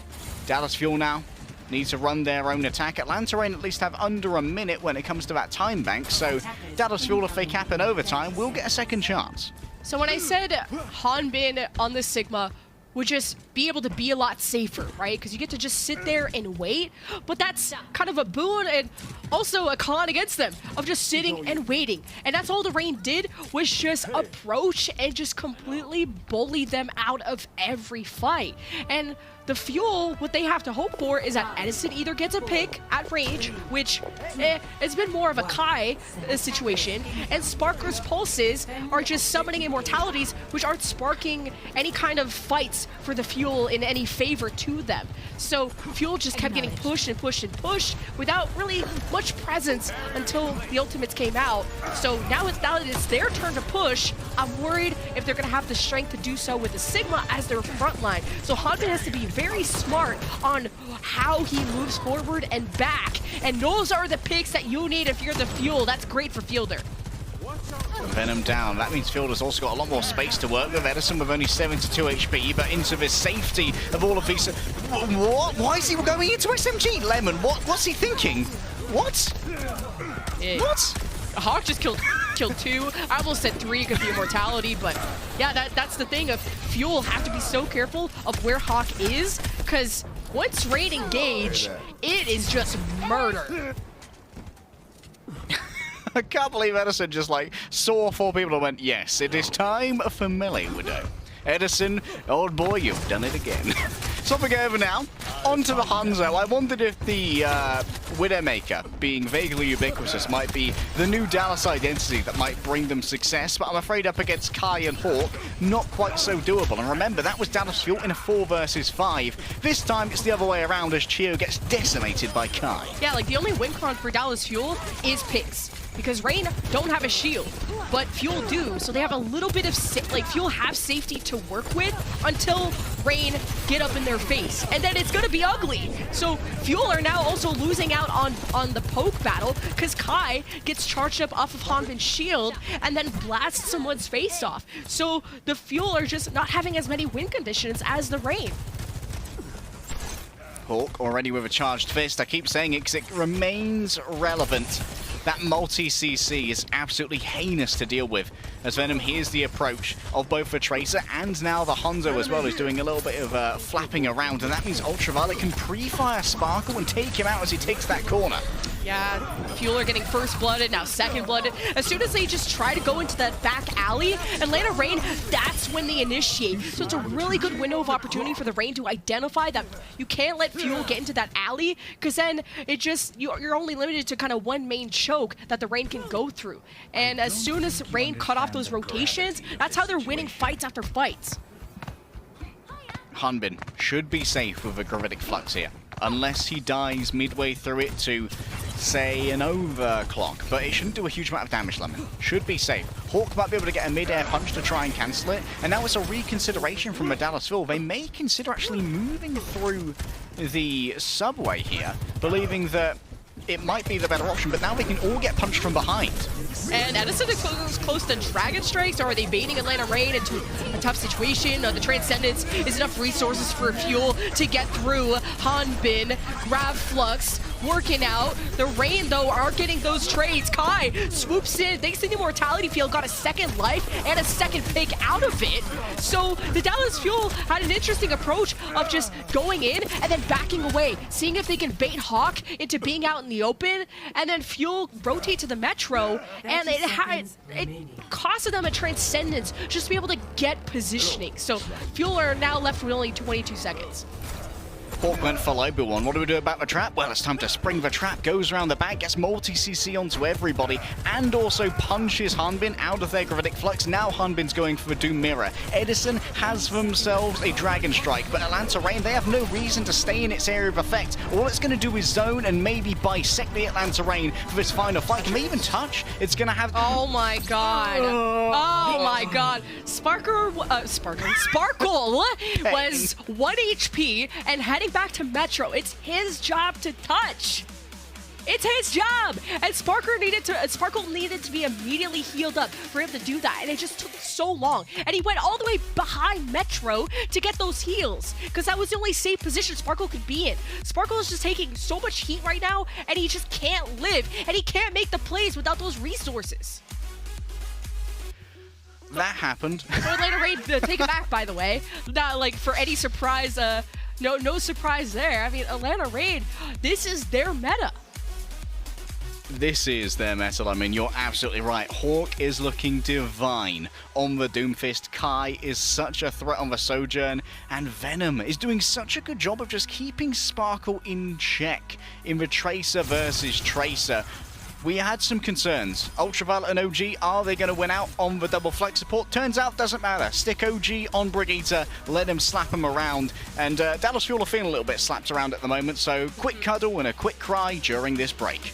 Dallas Fuel now needs to run their own attack. Atlanta Rain at least have under a minute when it comes to that time bank, so Dallas Fuel, if they cap in overtime, will get a second chance. So when I said Hanbin on the Sigma would just be able to be a lot safer, right? Because you get to just sit there and wait, but that's kind of a boon and also a con against them of just sitting and waiting. And that's all the Rain did, was just approach and just completely bully them out of every fight. And the Fuel, what they have to hope for is that Edison either gets a pick at range, which it's been more of a Kai situation, and Sparker's pulses are just summoning immortalities, which aren't sparking any kind of fights for the Fuel in any favor to them. So Fuel just kept getting pushed and pushed and pushed without really much presence until the ultimates came out. So now that it's their turn to push, I'm worried if they're going to have the strength to do so with the Sigma as their front line. So Hanbin has to be very smart on how he moves forward and back. And those are the picks that you need if you're the Fuel. That's great for Fielder. Venom down. That means Fielder's also got a lot more space to work with. Edison with only 72 HP, but into the safety of all of these. What? Why is he going into SMG? Lemon, what's he thinking? What? What? Hawk just killed two. I almost said three because of the immortality, but yeah, that's the thing of Fuel have to be so careful of where Hawk is, because once Rain engage, it is just murder. I can't believe Edison just like saw 4 people and went, yes, it is time for Melee Widow. Edison, old boy, you've done it again. Swapping over now, onto the Hanzo. I wondered if the Widowmaker, being vaguely ubiquitous, might be the new Dallas identity that might bring them success, but I'm afraid up against Kai and Hawk, not quite so doable. And remember, that was Dallas Fuel in a 4 versus 5. This time, it's the other way around as Chio gets decimated by Kai. Yeah, like the only win con for Dallas Fuel is picks. Because Rain don't have a shield, but Fuel do, so they have a little bit of, Fuel have safety to work with until Rain get up in their face, and then it's gonna be ugly. So Fuel are now also losing out on the poke battle, because Kai gets charged up off of Hanbin's shield, and then blasts someone's face off. So the Fuel are just not having as many win conditions as the Rain. Hawk already with a charged fist. I keep saying it because it remains relevant. That multi-CC is absolutely heinous to deal with, as Venom hears the approach of both the Tracer and now the Hanzo as well, who's doing a little bit of flapping around, and that means Ultraviolet can pre-fire Sparkle and take him out as he takes that corner. Yeah, Fuel are getting first blooded, now second blooded. As soon as they just try to go into that back alley, Atlanta Rain, that's when they initiate. So it's a really good window of opportunity for the Rain to identify that you can't let Fuel get into that alley, because then it just, you're only limited to kind of one main choke that the Rain can go through. And as soon as Rain cut off those rotations, that's how they're winning fights after fights. Hanbin should be safe with a Gravitic Flux here, unless he dies midway through it to, say, an overclock. But it shouldn't do a huge amount of damage, Lemon. Should be safe. Hawk might be able to get a mid-air punch to try and cancel it, and now it's a reconsideration from Dallasville. They may consider actually moving through the subway here, believing that it might be the better option, but now they can all get punched from behind. And Edison is close to Dragon Strikes, or are they baiting Atlanta Rain into a tough situation? The Transcendence is enough resources for Fuel to get through. Hanbin, grab Flux, working out. The Rain, though, are getting those trades. Kai swoops in, thanks to the Immortality Field, got a second life and a second pick out of it. So the Dallas Fuel had an interesting approach of just going in and then backing away, seeing if they can bait Hawk into being out in the open, and then Fuel rotate to the Metro, and it costed them a Transcendence just to be able to get positioning. So Fuel are now left with only 22 seconds. Hawk went for Obi-Wan. What do we do about the trap? Well, it's time to spring the trap. Goes around the back, gets multi-CC onto everybody, and also punches Hanbin out of their Gravitic Flux. Now Hanbin's going for the Doom Mirror. Edison has themselves a Dragon Strike, but Atlanta Rain, they have no reason to stay in its area of effect. All it's going to do is zone and maybe bisect the Atlanta Rain for this final fight. Can they even touch? It's going to have... Oh my god. Oh my god. Sparkle was 1 HP and heading back to Metro. It's his job to touch. It's his job, and Sparkle needed to be immediately healed up for him to do that, and it just took so long. And he went all the way behind Metro to get those heals, because that was the only safe position Sparkle could be in. Sparkle is just taking so much heat right now, and he just can't live, and he can't make the plays without those resources. That happened. So later, Raid, take it back, by the way. Not like for any surprise. No surprise there. I mean, Atlanta Raid, this is their meta. This is their meta. I mean, you're absolutely right. Hawk is looking divine on the Doomfist. Kai is such a threat on the Sojourn. And Venom is doing such a good job of just keeping Sparkle in check in the Tracer versus Tracer. We had some concerns. Ultraviolet and OG, are they going to win out on the double flex support? Turns out, doesn't matter. Stick OG on Brigitte, let him slap him around. And Dallas Fuel are feeling a little bit slapped around at the moment, so quick cuddle and a quick cry during this break.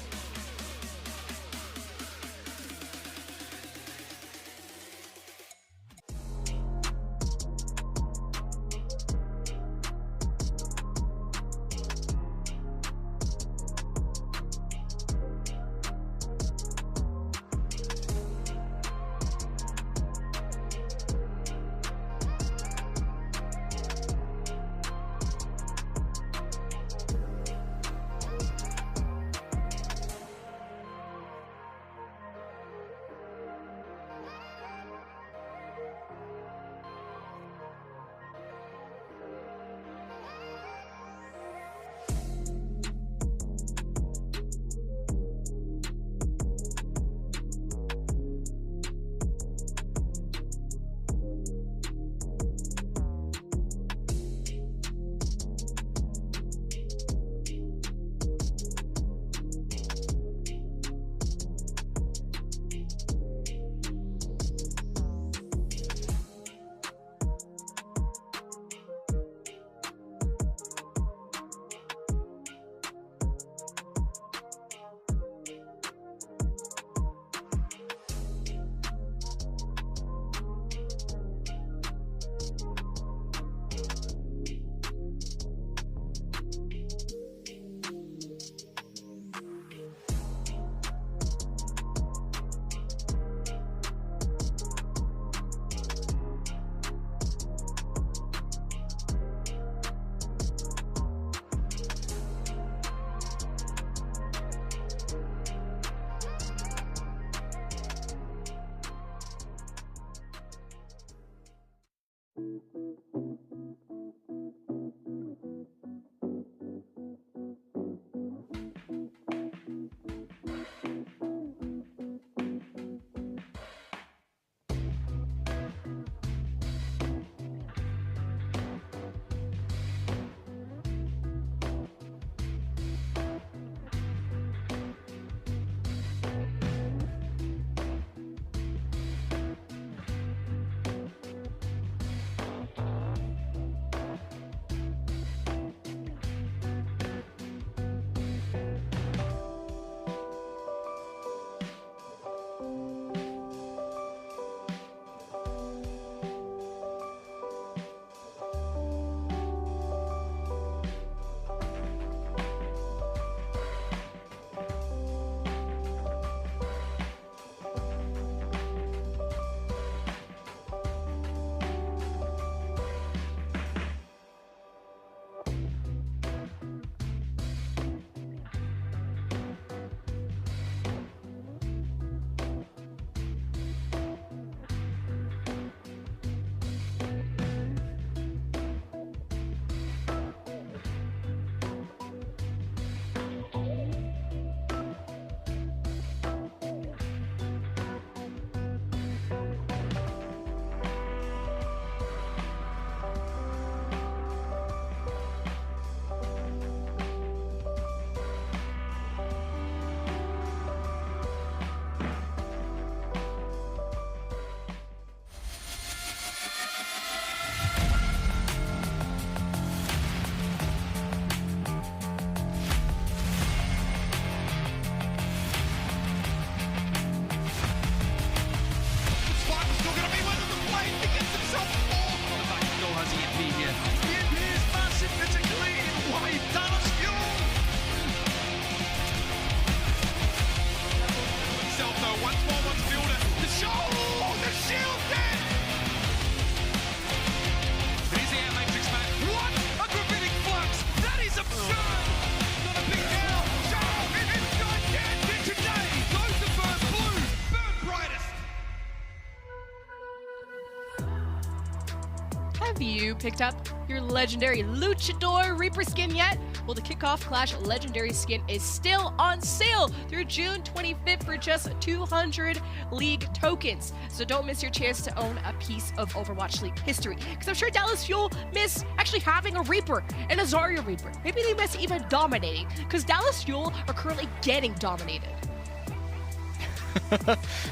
Have you picked up your legendary Luchador Reaper skin yet? Well, the Kickoff Clash legendary skin is still on sale through June 25th for just 200 League tokens. So don't miss your chance to own a piece of Overwatch League history. Because I'm sure Dallas Fuel miss actually having a Reaper and a Zarya Reaper. Maybe they miss even dominating, because Dallas Fuel are currently getting dominated.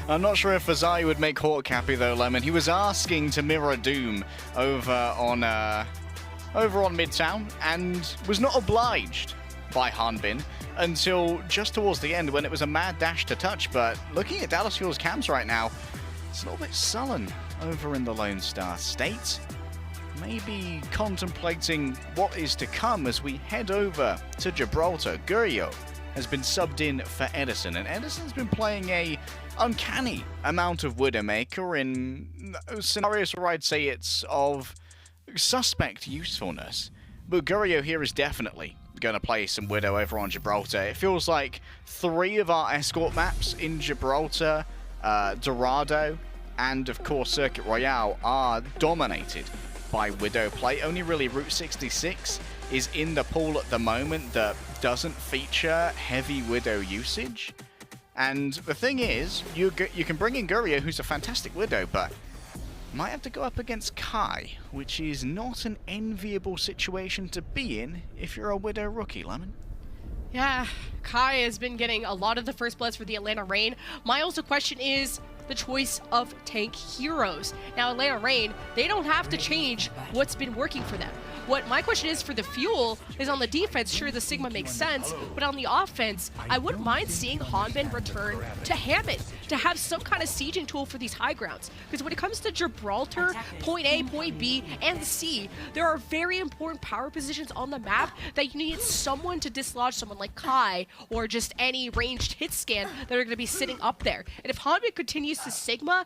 I'm not sure if Azai would make Hawk happy though, Lemon. He was asking to mirror Doom over on Midtown and was not obliged by Hanbin until just towards the end when it was a mad dash to touch. But looking at Dallas Fuel's cams right now, it's a little bit sullen over in the Lone Star State. Maybe contemplating what is to come as we head over to Gibraltar. Gurio has been subbed in for Edison, and Edison's been playing a uncanny amount of Widowmaker in scenarios where I'd say it's of suspect usefulness. But Gurio here is definitely going to play some Widow over on Gibraltar. It feels like 3 of our escort maps in Gibraltar, Dorado, and of course Circuit Royale are dominated by Widow play. Only really Route 66 is in the pool at the moment that doesn't feature heavy Widow usage. And the thing is, you can bring in Gurio, who's a fantastic Widow, but might have to go up against Kai, which is not an enviable situation to be in if you're a Widow rookie, Lemon. Yeah, Kai has been getting a lot of the first bloods for the Atlanta Reign. My also question is the choice of tank heroes. Now, Atlanta Reign, they don't have to change what's been working for them. What my question is for the Fuel is on the defense, sure, the Sigma makes sense, but on the offense, I wouldn't mind seeing Hanbin return to Hammond to have some kind of sieging tool for these high grounds. Because when it comes to Gibraltar, point A, point B, and C, there are very important power positions on the map that you need someone to dislodge someone like Kai or just any ranged hit scan that are going to be sitting up there. And if Hanbin continues to Sigma,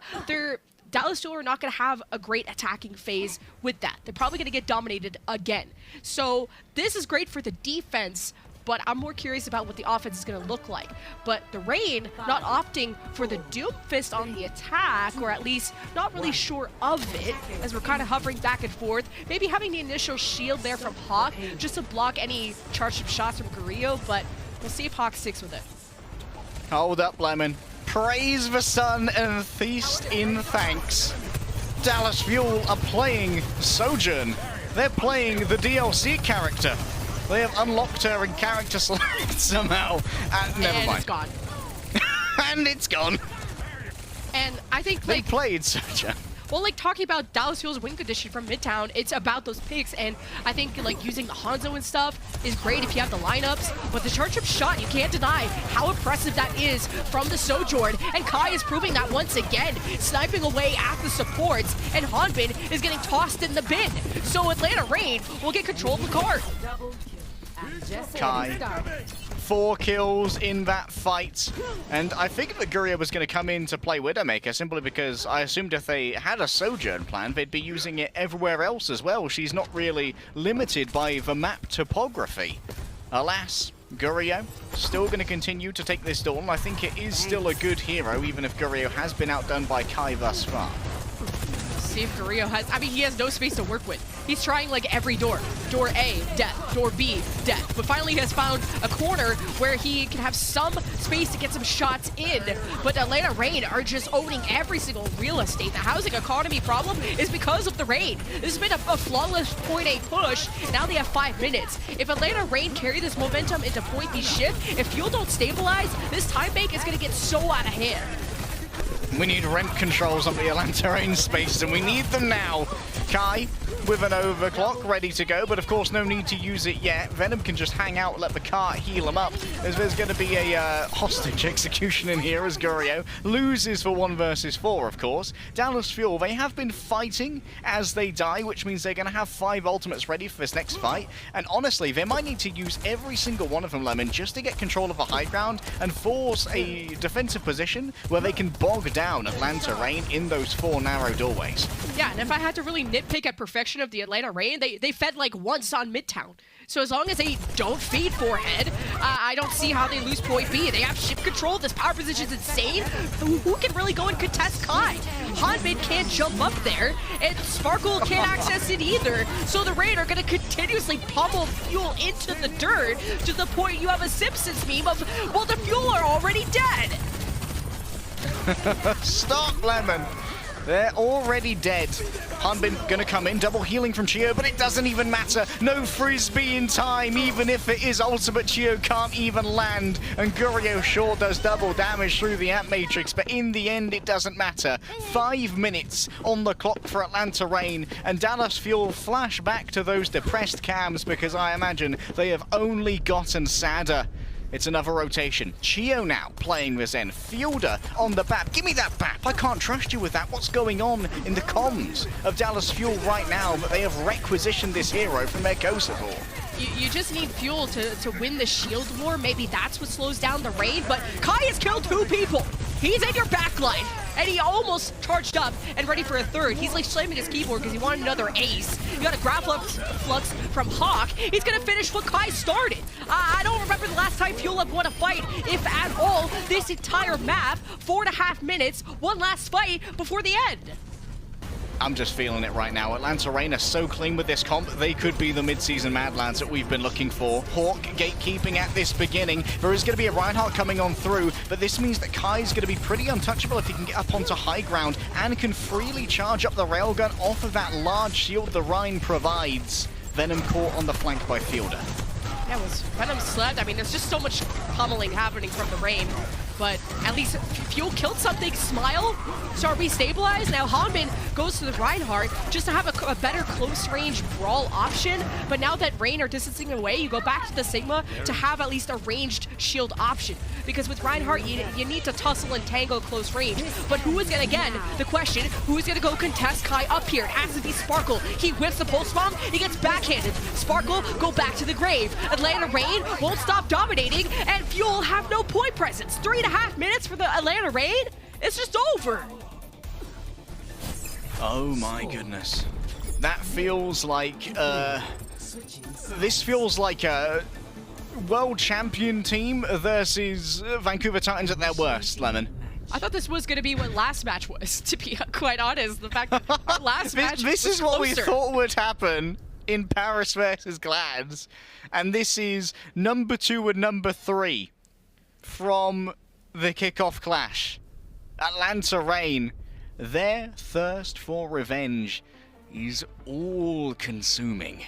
Dallas Fuel are not going to have a great attacking phase with that. They're probably going to get dominated again. So this is great for the defense, but I'm more curious about what the offense is going to look like. But the Rain not opting for the Doomfist on the attack, or at least not really sure of it, as we're kind of hovering back and forth. Maybe having the initial shield there from Hawk just to block any charged up shots from Guerrillo, but we'll see if Hawk sticks with it. Hold up, Lemon. Praise the sun and feast in thanks. Dallas Fuel are playing Sojourn. They're playing the DLC character. They have unlocked her in character select somehow. Never mind. It's gone. And it's gone. And I think, They like, played Sojourn. well, like, talking about Dallas Fuel's win condition from Midtown, it's about those picks, and I think, like, using the Hanzo and stuff is great if you have the lineups, but the charge-up shot, you can't deny how impressive that is from the Sojourn, and Kai is proving that once again, sniping away at the supports, and Hanbin is getting tossed in the bin. So Atlanta Reign will get control of the card. Kai, 4 kills in that fight, and I figured that Guerrillo was going to come in to play Widowmaker simply because I assumed if they had a Sojourn plan, they'd be using it everywhere else as well. She's not really limited by the map topography. Alas, Guerrillo still going to continue to take this Dawn. I think it is still a good hero, even if Guerrillo has been outdone by Kai thus far. See if Guerrillo has, I mean, he has no space to work with. He's trying like every door. Door A, death. Door B, death. But finally he has found a corner where he can have some space to get some shots in. But Atlanta Reign are just owning every single real estate. The housing economy problem is because of the Reign. This has been a flawless point A push. Now they have 5 minutes. If Atlanta Reign carry this momentum into point B shift, if Fuel don't stabilize, this time bank is going to get so out of hand. We need rent controls on the Atlanta Reign space, and we need them now. Kai with an overclock ready to go, but of course no need to use it yet. Venom can just hang out, let the cart heal him up, as there's going to be a hostage execution in here as Guerrillo loses for 1 versus 4, of course. Dallas Fuel, they have been fighting as they die, which means they're going to have 5 ultimates ready for this next fight, and honestly, they might need to use every single one of them, Lemon, just to get control of the high ground and force a defensive position where they can bog down Atlanta Reign in those 4 narrow doorways. Yeah, and if I had to really nitpick at perfection of the Atlanta Reign, they fed like once on Midtown. So as long as they don't feed forehead, I don't see how they lose point B. They have ship control. This power position is insane. Who can really go and contest Kai? Hanbin can't jump up there, and Sparkle can't access it either. So the Reign are going to continuously pummel Fuel into the dirt to the point you have a Simpsons meme of, well, the Fuel are already dead. Stop, Lemon. They're already dead. Hanbin gonna come in, double healing from Chio, but it doesn't even matter. No frisbee in time, even if it is ultimate, Chio can't even land. And Guerrillo sure does double damage through the Amp Matrix, but in the end it doesn't matter. 5 minutes on the clock for Atlanta Reign, and Dallas Fuel flash back to those depressed cams because I imagine they have only gotten sadder. It's another rotation. Chio now playing the Zen. Fielder on the BAP. Give me that BAP. I can't trust you with that. What's going on in the comms of Dallas Fuel right now? But they have requisitioned this hero from their co-support. You just need Fuel to win the shield war. Maybe that's what slows down the Reign. But Kai has killed 2 people. He's in your backline. And he almost charged up and ready for a third. He's like slamming his keyboard because he wanted another ace. You got a grapple flux from Hawk. He's going to finish what Kai started. I don't remember the last time Fuel have won a fight, if at all, this entire map. 4.5 minutes, one last fight before the end. I'm just feeling it right now. Atlanta Reign are so clean with this comp, they could be the mid-season Mad Lads that we've been looking for. Hawk gatekeeping at this beginning. There is going to be a Reinhardt coming on through, but this means that Kai's going to be pretty untouchable if he can get up onto high ground and can freely charge up the railgun off of that large shield the Rhine provides. Venom caught on the flank by Fielder. Yeah, was Venom slept. I mean, there's just so much pummeling happening from the Reign. But at least Fuel killed something. Smile. So are we stabilized? Now Hanbin goes to the Reinhardt just to have a better close-range brawl option. But now that Reign are distancing away, you go back to the Sigma to have at least a ranged shield option. Because with Reinhardt, you need to tussle and tango close range. But who is going to, again, the question, who is going to go contest Kai up here? It has to be Sparkle. He whips the pulse bomb, he gets backhanded. Sparkle, go back to the grave. Atlanta Reign won't stop dominating, and Fuel have no point presence. 3.5 minutes for the Atlanta Reign? It's just over. Oh my goodness. That feels like, this feels like world champion team versus Vancouver Titans at their worst, Lemon. I thought this was going to be what last match was, to be quite honest. The fact that our last match This was is what we closer. thought would happen in Paris versus Glads. And this is number 2 and number 3 from the kickoff clash. Atlanta Reign, their thirst for revenge is all-consuming.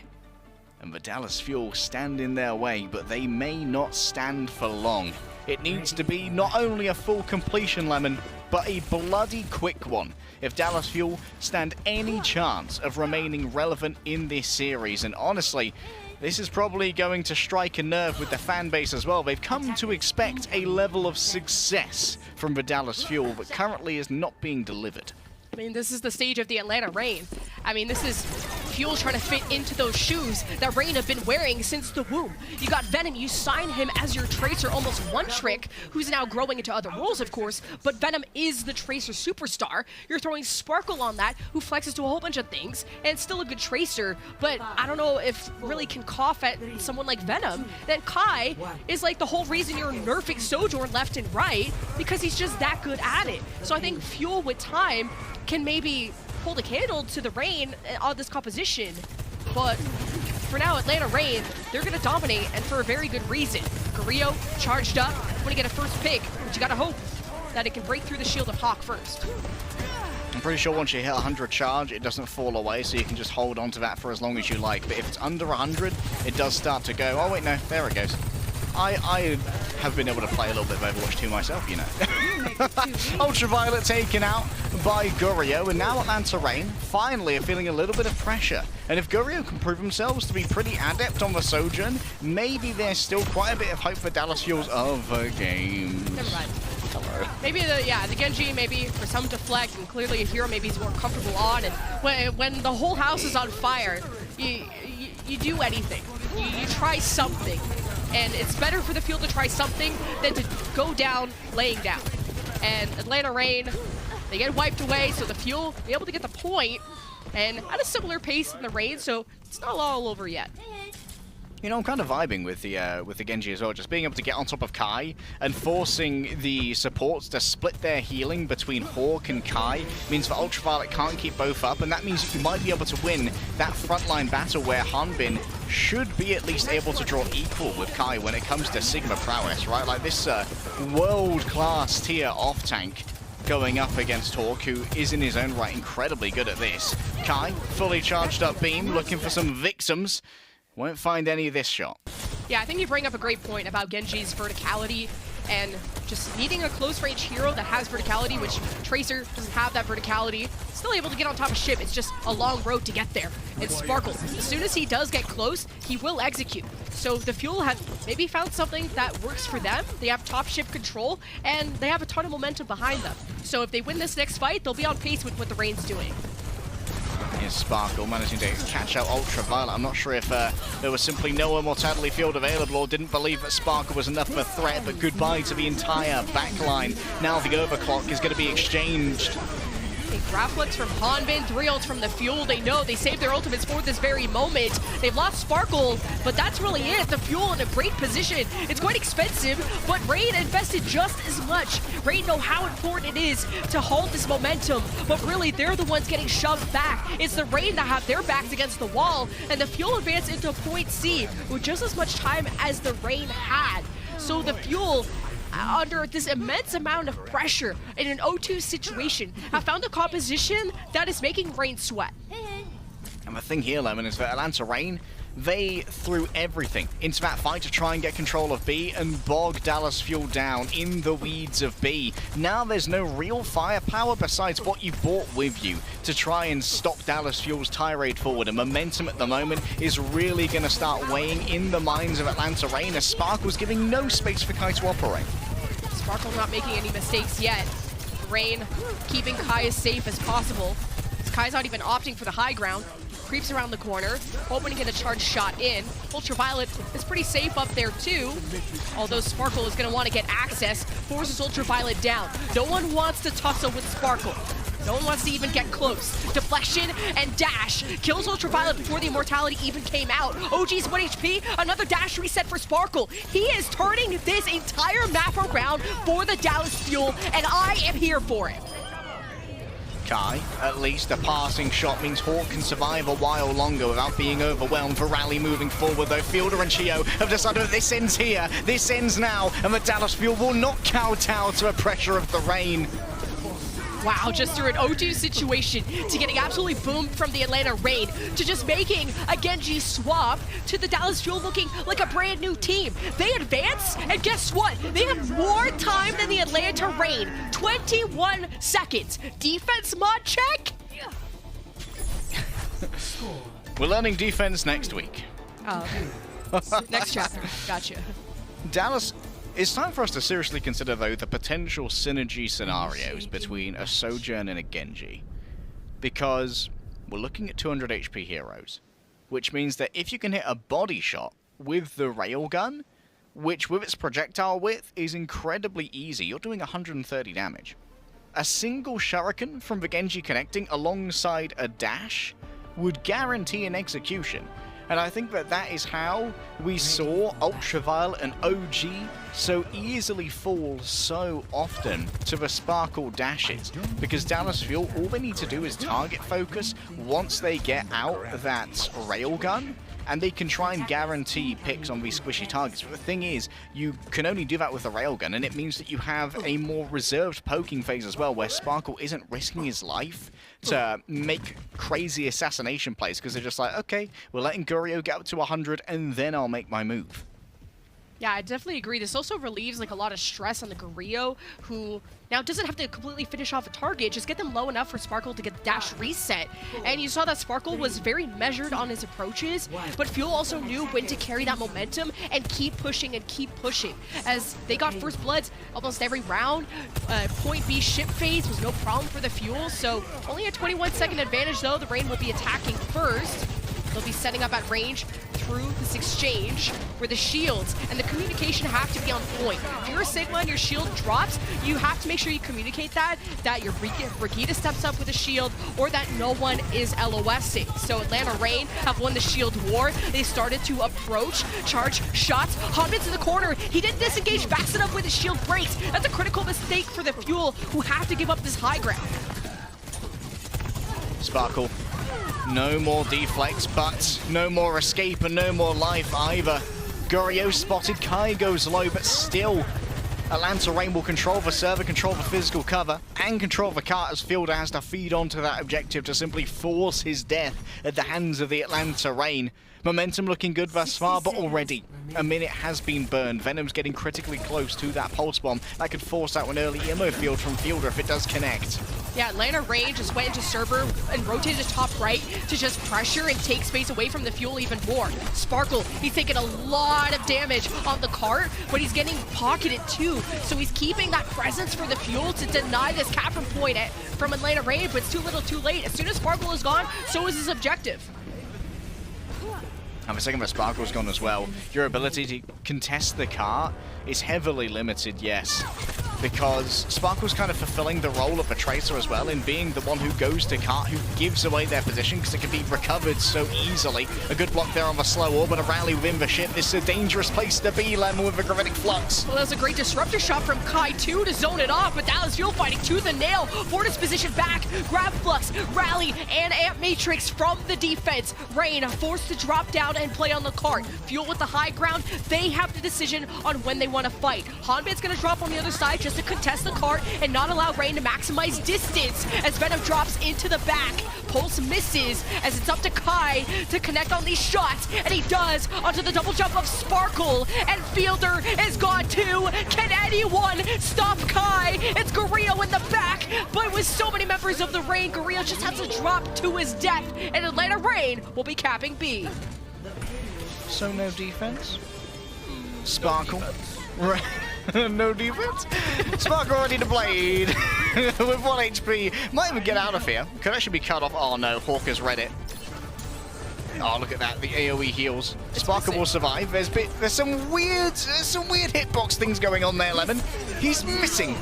And the Dallas Fuel stand in their way, but they may not stand for long. It needs to be not only a full completion, Lemon, but a bloody quick one if Dallas Fuel stand any chance of remaining relevant in this series. And honestly, this is probably going to strike a nerve with the fan base as well. They've come to expect a level of success from the Dallas Fuel that currently is not being delivered. I mean, this is the stage of the Atlanta Reign. I mean, this is Fuel trying to fit into those shoes that Reign have been wearing since the womb. You got Venom, you sign him as your Tracer, almost one trick, who's now growing into other roles, of course, but Venom is the Tracer superstar. You're throwing Sparkle on that, who flexes to a whole bunch of things, and still a good Tracer, but I don't know if really can cough at someone like Venom. Then Kai is like the whole reason you're nerfing Sojourn left and right, because he's just that good at it. So I think Fuel with time can maybe hold a candle to the Reign on this composition, but for now, Atlanta Reign, they're gonna dominate, and for a very good reason. Carrillo charged up, gonna get a first pick, but you gotta hope that it can break through the shield of Hawk first. I'm pretty sure once you hit 100 charge, it doesn't fall away, so you can just hold on to that for as long as you like. But if it's under 100, it does start to go, oh wait, no, there it goes. I have been able to play a little bit of Overwatch 2 myself, you know. Ultraviolet taken out by Gurrio, and now Atlanta Reign finally are feeling a little bit of pressure. And if Gurrio can prove themselves to be pretty adept on the Sojourn, maybe there's still quite a bit of hope for Dallas Fuel's other games. Never mind. Hello. Maybe the Genji, maybe for some deflect, and clearly a hero maybe he's more comfortable on, and when the whole house is on fire, you do anything. You try something. And it's better for the field to try something than to go down laying down. And Atlanta Reign, they get wiped away, so the Fuel be able to get the point, and at a similar pace in the Reign, so it's not all over yet. You know, I'm kind of vibing with the Genji as well, just being able to get on top of Kai and forcing the supports to split their healing between Hawk and Kai means that Ultraviolet can't keep both up, and that means that you might be able to win that frontline battle where Hanbin should be at least able to draw equal with Kai when it comes to Sigma prowess, right? Like this world-class tier off-tank going up against Hawk, who is in his own right incredibly good at this. Kai, fully charged up beam, looking for some victims. Won't find any of this shot. Yeah, I think you bring up a great point about Genji's verticality and just needing a close-range hero that has verticality, which Tracer doesn't have that verticality. Still able to get on top of ship, it's just a long road to get there. And Sparkle, as soon as he does get close, he will execute. So the Fuel have maybe found something that works for them. They have top ship control, and they have a ton of momentum behind them. So if they win this next fight, they'll be on pace with what the Reign's doing. Here's Sparkle managing to catch out Ultraviolet. I'm not sure if there was simply no Immortality Field available or didn't believe that Sparkle was enough of a threat, but goodbye to the entire backline. Now the overclock is going to be exchanged. Graphlix from Hanbin, 3 ults from the Fuel. They know they saved their ultimates for this very moment. They've lost Sparkle, but that's really it. The Fuel in a great position. It's quite expensive, but Reign invested just as much. Reign know how important it is to hold this momentum, but really they're the ones getting shoved back. It's the Reign that have their backs against the wall, and the Fuel advance into point C with just as much time as the Reign had. So the Fuel, under this immense amount of pressure in an 0-2 situation, have found a composition that is making Reign sweat. And the thing here, Lemon, is that Atlanta Reign, they threw everything into that fight to try and get control of B and bog Dallas Fuel down in the weeds of B. Now there's no real firepower besides what you brought with you to try and stop Dallas Fuel's tirade forward. And momentum at the moment is really going to start weighing in the minds of Atlanta Reign as Sparkle's giving no space for Kai to operate. Sparkle not making any mistakes yet. Reign keeping Kai as safe as possible. Kai's not even opting for the high ground. Creeps around the corner, hoping to get a charge shot in. Ultraviolet is pretty safe up there too, although Sparkle is going to want to get access, forces Ultraviolet down. No one wants to tussle with Sparkle. No one wants to even get close. Deflection and dash. Kills Ultraviolet before the immortality even came out. OG's 1 HP, another dash reset for Sparkle. He is turning this entire map around for the Dallas Fuel, and I am here for it. Kai, at least a passing shot means Hawk can survive a while longer without being overwhelmed. For Rally moving forward though, Fielder and Chio have decided that this ends here, this ends now, and the Dallas Fuel will not kowtow to the pressure of the rain. Wow, just through an O2 situation to getting absolutely boomed from the Atlanta Rain to just making a Genji swap to the Dallas Fuel looking like a brand new team. They advance, and guess what? They have more time than the Atlanta Rain. 21 seconds. Defense mod check? We're learning defense next week. Oh, next chapter. Gotcha. Dallas, it's time for us to seriously consider, though, the potential synergy scenarios between a Sojourn and a Genji. Because we're looking at 200 HP heroes, which means that if you can hit a body shot with the railgun, which with its projectile width is incredibly easy, you're doing 130 damage. A single shuriken from the Genji connecting alongside a dash would guarantee an execution. And I think that that is how we saw Ultraviolet and OG so easily fall so often to the Sparkle dashes. Because Dallas Fuel, all they need to do is target focus once they get out that railgun, and they can try and guarantee picks on these squishy targets. But the thing is, you can only do that with a railgun, and it means that you have a more reserved poking phase as well, where Sparkle isn't risking his life to make crazy assassination plays, because they're just like, okay, we're letting Gurio get up to 100, and then I'll make my move. Yeah, I definitely agree. This also relieves like a lot of stress on the Gurio, who now doesn't have to completely finish off a target, just get them low enough for Sparkle to get the dash reset. And you saw that Sparkle was very measured on his approaches, but Fuel also knew when to carry that momentum and keep pushing and keep pushing. As they got first bloods almost every round, point B ship phase was no problem for the Fuel, so only a 21-second advantage though. The Rain will be attacking first. They'll be setting up at range through this exchange where the shields and the communication have to be on point. If you're a Sigma and your shield drops, you have to make sure you communicate that your Brigitte steps up with a shield, or that no one is LOSing. So Atlanta Rain have won the shield war. They started to approach, charge shots. Honbit's in the corner. He didn't disengage fast enough with his shield breaks. That's a critical mistake for the Fuel, who have to give up this high ground. Sparkle. No more deflex, but no more escape and no more life either. Gurio spotted, Kai goes low, but still Atlanta Rain will control the server, control the physical cover, and control the cart as Fielder has to feed onto that objective to simply force his death at the hands of the Atlanta Rain. Momentum looking good thus far, but already a minute has been burned. Venom's getting critically close to that pulse bomb. That could force out an early ammo field from Fielder if it does connect. Yeah, Atlanta Rain just went into server and rotated to top right to just pressure and take space away from the Fuel even more. Sparkle, he's taking a lot of damage on the cart, but he's getting pocketed too. So he's keeping that presence for the Fuel to deny this cap from point from Atlanta Rain, but it's too little too late. As soon as Sparkle is gone, so is his objective. And the second that Sparkle's gone as well, your ability to contest the cart is heavily limited, yes. Because Sparkle's kind of fulfilling the role of a Tracer as well, in being the one who goes to cart, who gives away their position because it can be recovered so easily. A good block there on the slow orb, but a rally within the ship. This is a dangerous place to be, Lemon, with a gravitic flux. Well, that was a great disruptor shot from Kai too to zone it off, but Dallas Fuel fighting tooth and nail for his position back. Grab flux, rally, and amp matrix from the defense. Rain forced to drop down and play on the cart. Fuel with the high ground. They have the decision on when they want to fight. Hanbit's gonna drop on the other side just to contest the cart and not allow Rain to maximize distance as Venom drops into the back. Pulse misses as it's up to Kai to connect on these shots, and he does onto the double jump of Sparkle, and Fielder is gone too. Can anyone stop Kai? It's Gurio in the back, but with so many members of the Rain, Gurio just has to drop to his death, and Atlanta Rain will be capping B. So no defense? Sparkle. No defense? Sparkle ready to blade with 1 HP. Might even get out of here. Could actually be cut off. Oh no, Hawk has read it. Oh, look at that. The AoE heals. Sparkle will survive. There's some weird hitbox things going on there, Lemon. He's missing.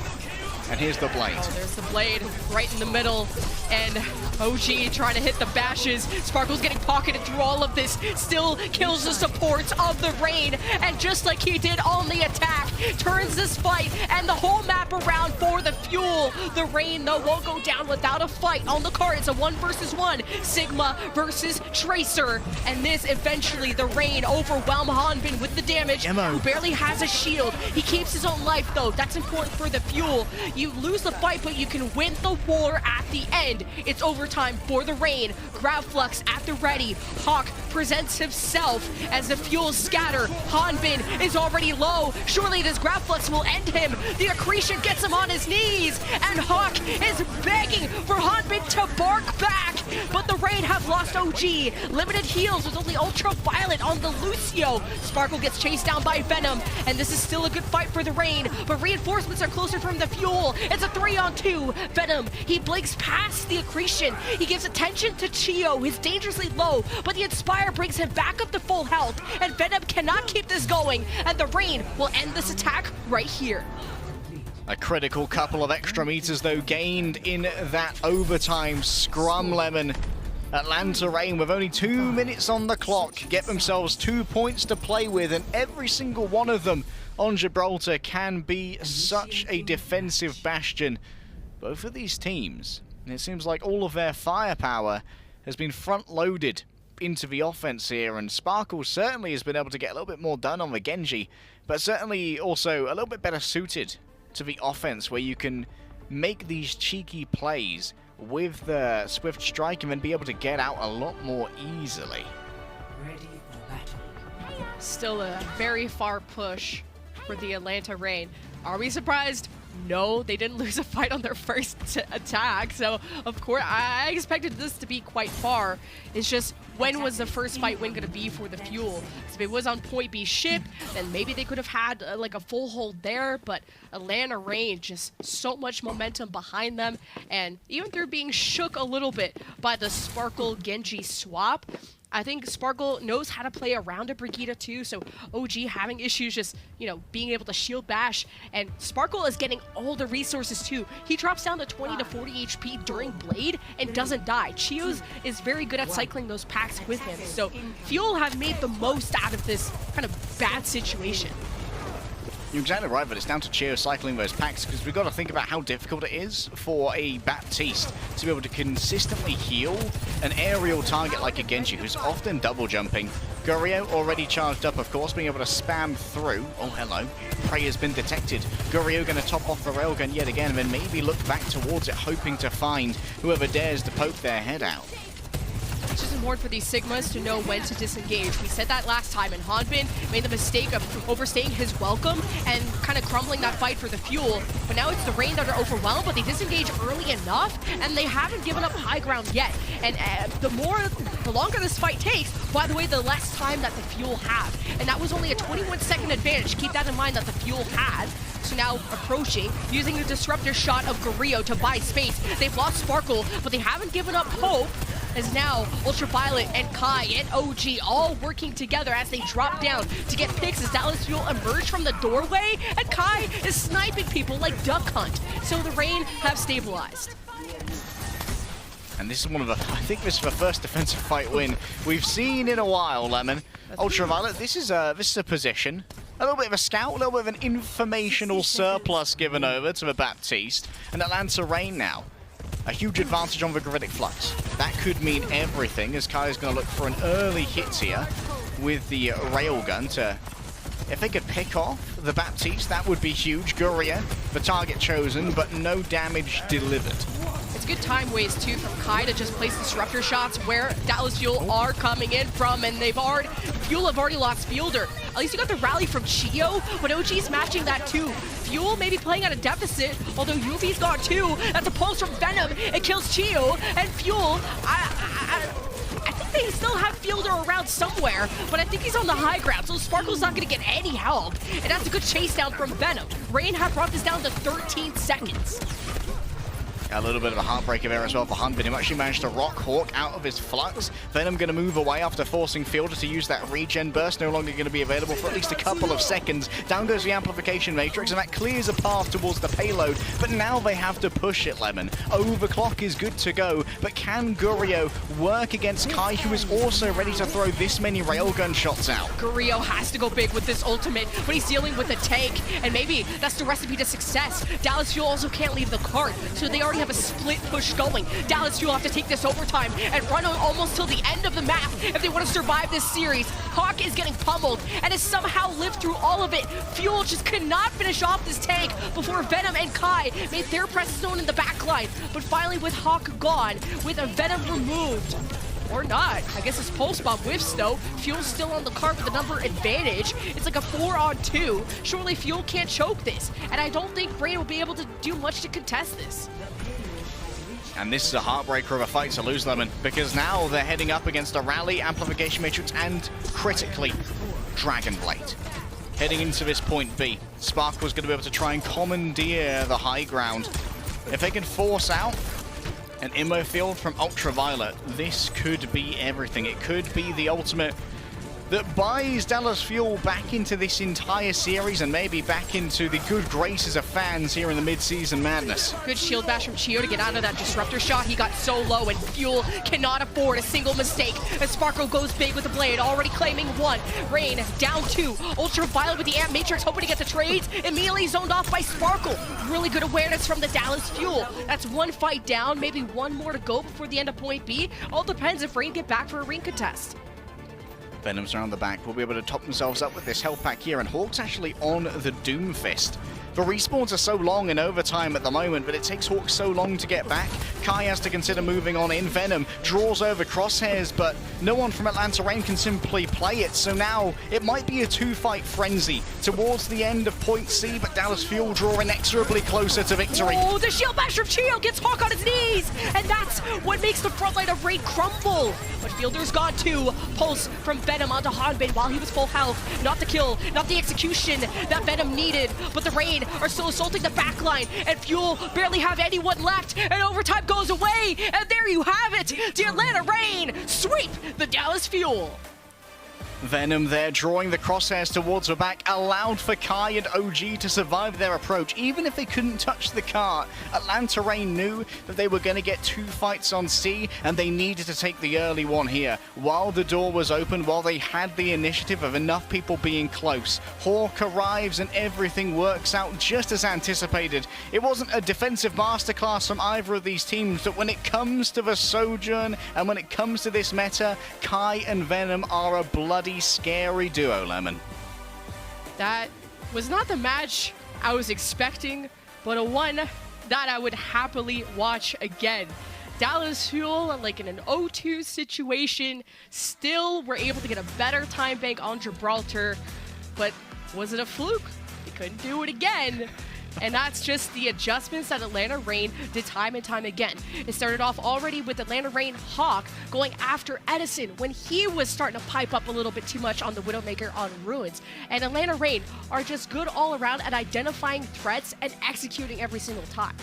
And here's the blade. Oh, there's the blade right in the middle. And OG trying to hit the bashes. Sparkle's getting pocketed through all of this. Still kills the supports of the Rain. And just like he did on the attack, turns this fight and the whole map around for the Fuel. The Rain, though, won't go down without a fight. On the card, it's a 1 versus 1. Sigma versus Tracer. And this, eventually, the Rain overwhelm Hanbin with the damage. Who barely has a shield. He keeps his own life, though. That's important for the Fuel. You lose the fight, but you can win the war at the end. It's overtime for the Rain. Gravflux at the ready. Hawk presents himself as the Fuel scatter. Hanbin is already low. Surely this Gravflux will end him. The accretion gets him on his knees. And Hawk is begging for Hanbin to bark back. But the Rain have lost OG. Limited heals with only Ultraviolet on the Lucio. Sparkle gets chased down by Venom. And this is still a good fight for the Rain. But reinforcements are closer from the Fuel. It's a 3-on-2. Venom, he blinks past the accretion. He gives attention to Chio, who's dangerously low, but the Inspire brings him back up to full health, and Venom cannot keep this going, and the Rain will end this attack right here. A critical couple of extra meters, though, gained in that overtime scrum, Lemon. Atlanta Rain, with only 2 minutes on the clock, get themselves 2 points to play with, and every single one of them on Gibraltar can be such a defensive bastion. Both of these teams, and it seems like all of their firepower has been front-loaded into the offense here, and Sparkle certainly has been able to get a little bit more done on the Genji, but certainly also a little bit better suited to the offense, where you can make these cheeky plays with the Swift Strike and then be able to get out a lot more easily. Still a very far push for the Atlanta Rain. Are we surprised? No, they didn't lose a fight on their first attack, so of course I expected this to be quite far. It's just, when was the first fight win going to be for the Fuel? If it was on point B ship, then maybe they could have had like a full hold there, but Atlanta Rain, just so much momentum behind them, and even through being shook a little bit by the Sparkle Genji swap, I think Sparkle knows how to play around a Brigitte too, so OG having issues just, you know, being able to shield bash, and Sparkle is getting all the resources too. He drops down to 20 to 40 HP during Blade and doesn't die. Chio's is very good at cycling those packs with him, so Fuel have made the most out of this kind of bad situation. You're exactly right, but it's down to Chio cycling those packs, because we've got to think about how difficult it is for a Baptiste to be able to consistently heal an aerial target like a Genji, who's often double jumping. Gurio already charged up, of course, being able to spam through. Oh, hello. Prey has been detected. Gurio going to top off the railgun yet again, and then maybe look back towards it, hoping to find whoever dares to poke their head out. It's just important for these Sigmas to know when to disengage. We said that last time, and Hanbin made the mistake of overstaying his welcome and kind of crumbling that fight for the Fuel. But now it's the Rain that are overwhelmed, but they disengage early enough, and they haven't given up high ground yet. And the longer this fight takes, by the way, the less time that the Fuel have. And that was only a 21-second advantage. Keep that in mind that the Fuel had. So now approaching, using the disruptor shot of Gurio to buy space. They've lost Sparkle, but they haven't given up hope, as now Ultraviolet and Kai and OG all working together as they drop down to get picks as Dallas Fuel emerge from the doorway, and Kai is sniping people like Duck Hunt. So the Rain have stabilized. And this is one of the, I think this is the first defensive fight win we've seen in a while, Lemon. Ultraviolet, this is a position. A little bit of a scout, a little bit of an informational surplus given over to the Baptiste. And Atlanta Rain now. A huge advantage on the Geritic Flux. That could mean everything, as Kai is going to look for an early hit here with the railgun to... If they could pick off the Baptiste, that would be huge. Guria, the target chosen, but no damage delivered. It's good time waste too from Kai to just place disruptor shots where Dallas Fuel are coming in from, and Fuel have already lost Fielder. At least you got the rally from Chio, but OG's matching that too. Fuel maybe playing at a deficit, although Yuvi's got two. That's a pulse from Venom. It kills Chio, and Fuel, I think they still have Fielder around somewhere, but I think he's on the high ground, so Sparkle's not going to get any help. And that's a good chase down from Venom. Rain have brought this down to 13 seconds. A little bit of a heartbreaker there as well for Hunt, but he actually managed to rock Hawk out of his flux. Venom going to move away after forcing Fielder to use that regen burst, no longer going to be available for at least a couple of seconds. Down goes the amplification matrix, and that clears a path towards the payload, but now they have to push it, Lemon. Overclock is good to go, but can Gurio work against Kai, who is also ready to throw this many railgun shots out? Gurio has to go big with this ultimate, but he's dealing with a tank, and maybe that's the recipe to success. Dallas Fuel also can't leave the cart, so they already have a split push going. Dallas Fuel have to take this overtime and run almost till the end of the map if they want to survive this series. Hawk is getting pummeled and has somehow lived through all of it. Fuel just could not finish off this tank before Venom and Kai made their presence known in the backline. But finally, with Hawk gone, with a Venom removed, or not. I guess it's Pulse Bomb whiffs though. Fuel's still on the cart with the number advantage. It's like a 4-on-2. Surely Fuel can't choke this. And I don't think Brain will be able to do much to contest this. And this is a heartbreaker of a fight to lose, Lemon, because now they're heading up against a Rally, Amplification Matrix, and critically, Dragon Blade. Heading into this point B, Sparkle's going to be able to try and commandeer the high ground. If they can force out an Immo Field from Ultraviolet, this could be everything. It could be the ultimate that buys Dallas Fuel back into this entire series and maybe back into the good graces of fans here in the Midseason Madness. Good shield bash from Chio to get out of that disruptor shot. He got so low, and Fuel cannot afford a single mistake as Sparkle goes big with the blade, already claiming 1. Rain down 2. Ultraviolet with the Amp Matrix, hoping to get the trades. Immediately zoned off by Sparkle. Really good awareness from the Dallas Fuel. That's 1 fight down, maybe 1 more to go before the end of point B. All depends if Rain get back for a ring contest. Venom's around the back will be able to top themselves up with this health pack here, and Hawk's actually on the Doomfist. The respawns are so long in overtime at the moment, but it takes Hawk so long to get back. Kai has to consider moving on in. Venom draws over Crosshairs, but no one from Atlanta Reign can simply play it, so now it might be a 2-fight frenzy towards the end of point C, but Dallas Fuel draw inexorably closer to victory. Oh, the shield bash from Chio gets Hawk on his knees, and that's what makes the front line of Rain crumble. But Fielder's gone too. Pulse from Venom onto Hanbin while he was full health. Not the kill, not the execution that Venom needed, but the Rain are still assaulting the backline, and Fuel barely have anyone left, and overtime goes away, and there you have it. The Atlanta Reign sweep the Dallas Fuel. Venom there drawing the crosshairs towards the back allowed for Kai and OG to survive their approach. Even if they couldn't touch the cart, Atlanta Reign knew that they were going to get 2 fights on C, and they needed to take the early one here. While the door was open, while they had the initiative of enough people being close, Hawk arrives and everything works out just as anticipated. It wasn't a defensive masterclass from either of these teams, but when it comes to the Sojourn and when it comes to this meta, Kai and Venom are a bloody scary duo, Lemon. That was not the match I was expecting, but a one that I would happily watch again. Dallas Fuel, like in an 0-2 situation, still were able to get a better time bank on Gibraltar, but was it a fluke? They couldn't do it again. And that's just the adjustments that Atlanta Reign did time and time again. It started off already with Atlanta Reign Hawk going after Edison when he was starting to pipe up a little bit too much on the Widowmaker on Ruins. And Atlanta Reign are just good all around at identifying threats and executing every single time.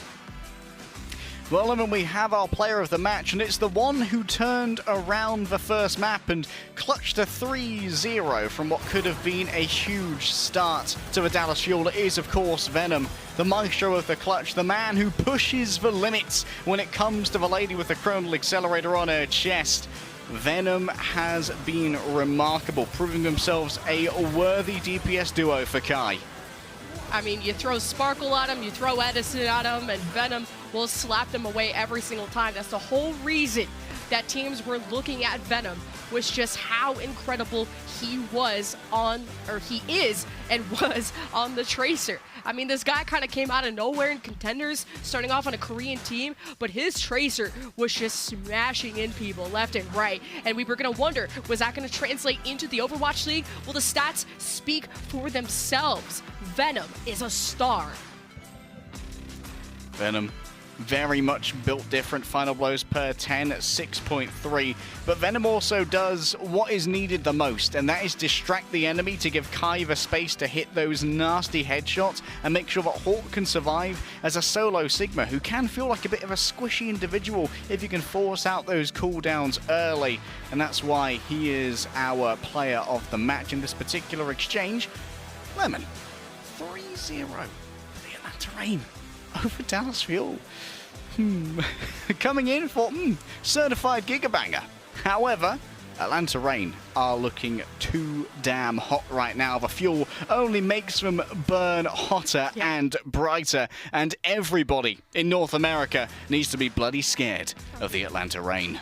Well, Lemon, we have our player of the match, and it's the one who turned around the first map and clutched a 3-0 from what could have been a huge start to the Dallas Fuel. It is, of course, Venom, the maestro of the clutch, the man who pushes the limits when it comes to the lady with the chronal accelerator on her chest. Venom has been remarkable, proving themselves a worthy DPS duo for Kai. I mean, you throw Sparkle at him, you throw Edison at him, and Venom will slap them away every single time. That's the whole reason that teams were looking at Venom, was just how incredible he was on, or he is and was on the Tracer. I mean, this guy kind of came out of nowhere in contenders, starting off on a Korean team, but his Tracer was just smashing in people left and right. And we were going to wonder, was that going to translate into the Overwatch League? Well, the stats speak for themselves. Venom is a star. Venom very much built different. Final blows per 10 at 6.3. But Venom also does what is needed the most, and that is distract the enemy to give Kai the space to hit those nasty headshots and make sure that Hawk can survive as a solo Sigma, who can feel like a bit of a squishy individual if you can force out those cooldowns early. And that's why he is our player of the match in this particular exchange. Lemon, 3-0 for the Atlanta Reign over Dallas Fuel. Coming in for certified Gigabanger. However, Atlanta Reign are looking too damn hot right now. The fuel only makes them burn hotter and brighter, and everybody in North America needs to be bloody scared of the Atlanta Reign.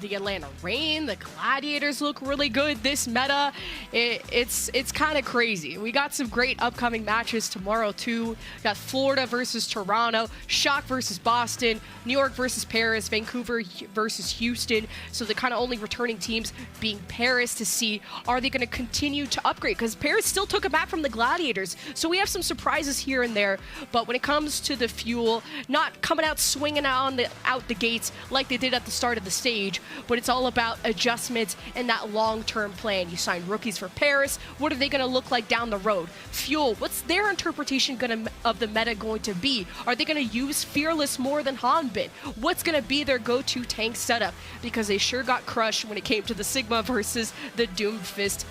The Atlanta Reign, the Gladiators look really good. This meta, it's kind of crazy. We got some great upcoming matches tomorrow too. We got Florida versus Toronto, Shock versus Boston, New York versus Paris, Vancouver versus Houston. So the kind of only returning teams being Paris to see, are they going to continue to upgrade? Because Paris still took it back from the Gladiators. So we have some surprises here and there. But when it comes to the fuel, not coming out swinging out the gates like they did at the start of the stage, but it's all about adjustments and that long-term plan. You sign rookies for Paris. What are they going to look like down the road? Fuel, what's their interpretation of the meta going to be? Are they going to use Fearless more than Hanbin? What's going to be their go-to tank setup? Because they sure got crushed when it came to the Sigma versus the Doomfist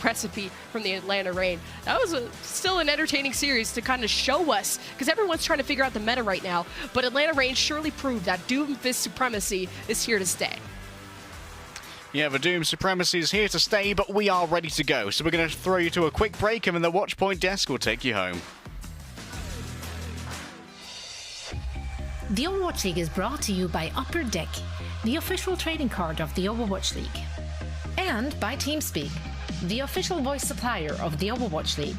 recipe from the Atlanta Reign. That was still an entertaining series to kind of show us, because everyone's trying to figure out the meta right now, but Atlanta Reign surely proved that Doomfist supremacy is here to stay. Yeah, the Doom Supremacy is here to stay, but we are ready to go. So we're going to throw you to a quick break, and then the Watchpoint desk will take you home. The Overwatch League is brought to you by Upper Deck, the official trading card of the Overwatch League. And by TeamSpeak, the official voice supplier of the Overwatch League.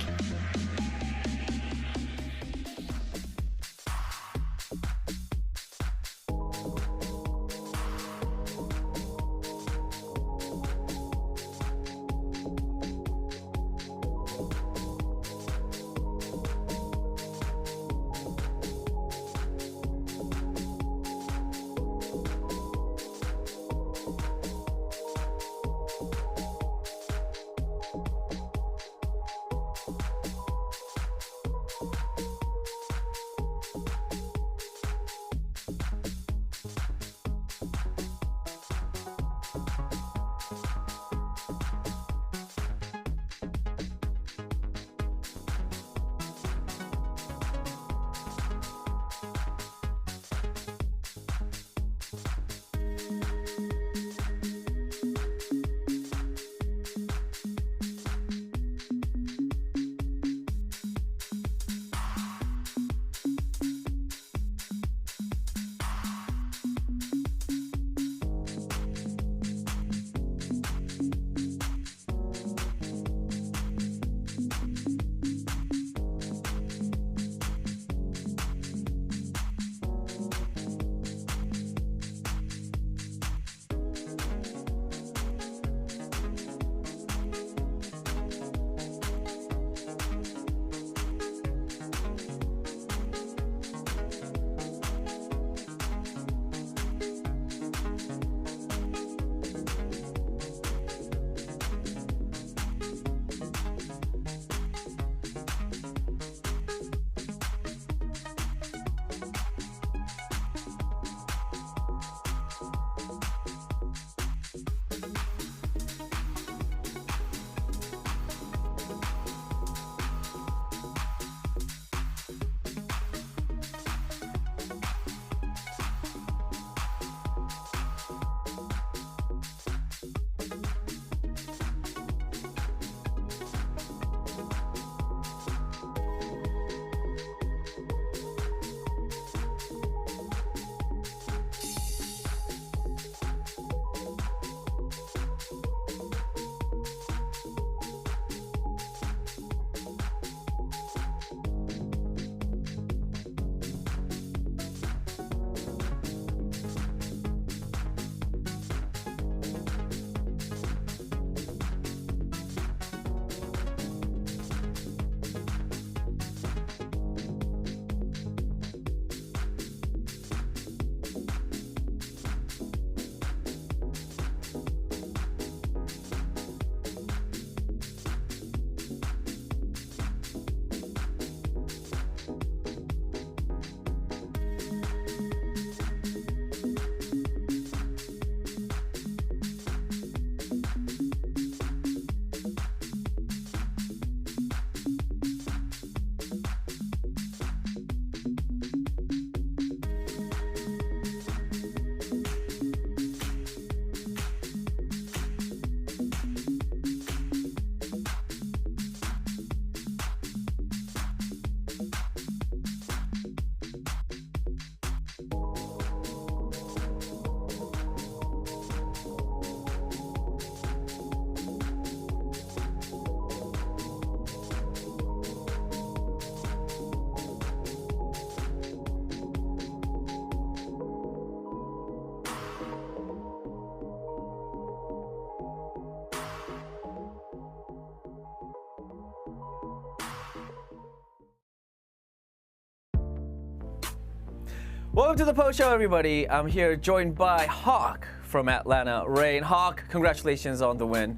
Welcome to the post show, everybody. I'm here joined by Hawk from Atlanta Reign. Hawk, congratulations on the win.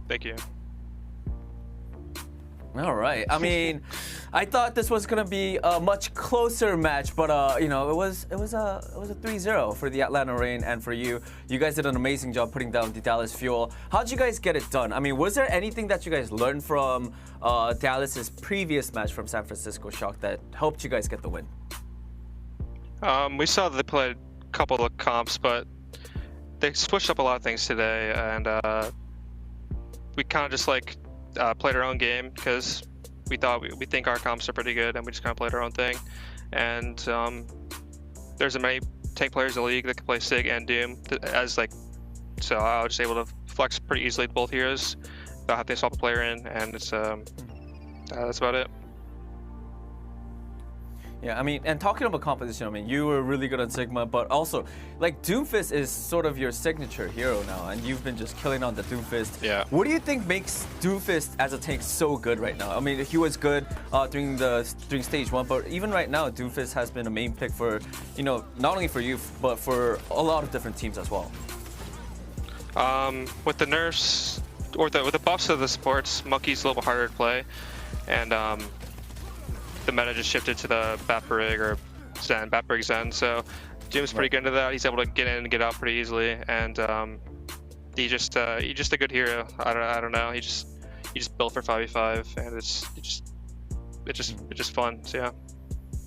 Thank you. All right. I mean, I thought this was gonna be a much closer match, but you know, it was a 3-0 for the Atlanta Reign and for you. You guys did an amazing job putting down the Dallas Fuel. How'd you guys get it done? I mean, was there anything that you guys learned from Dallas's previous match from San Francisco Shock that helped you guys get the win? We saw that they played a couple of comps, but they switched up a lot of things today, and we kind of just like played our own game because we think our comps are pretty good, and we just kind of played our own thing. And there's a many tank players in the league that can play Sig and Doom so I was just able to flex pretty easily to both heroes without having to swap a player in, and it's that's about it. Yeah, I mean, and talking about composition, I mean, you were really good on Sigma, but also, like, Doomfist is sort of your signature hero now, and you've been just killing on the Doomfist. Yeah. What do you think makes Doomfist as a tank so good right now? I mean, he was good during stage 1, but even right now, Doomfist has been a main pick for, you know, not only for you, but for a lot of different teams as well. With the nerfs, or with the buffs of the supports, Monkey's a little harder to play, and the meta just shifted to the Batperig or Zen, Batperig Zen. So Doom's pretty good into that. He's able to get in and get out pretty easily, and he's just a good hero. I don't know. He just built for 5v5, and it's just fun. So yeah.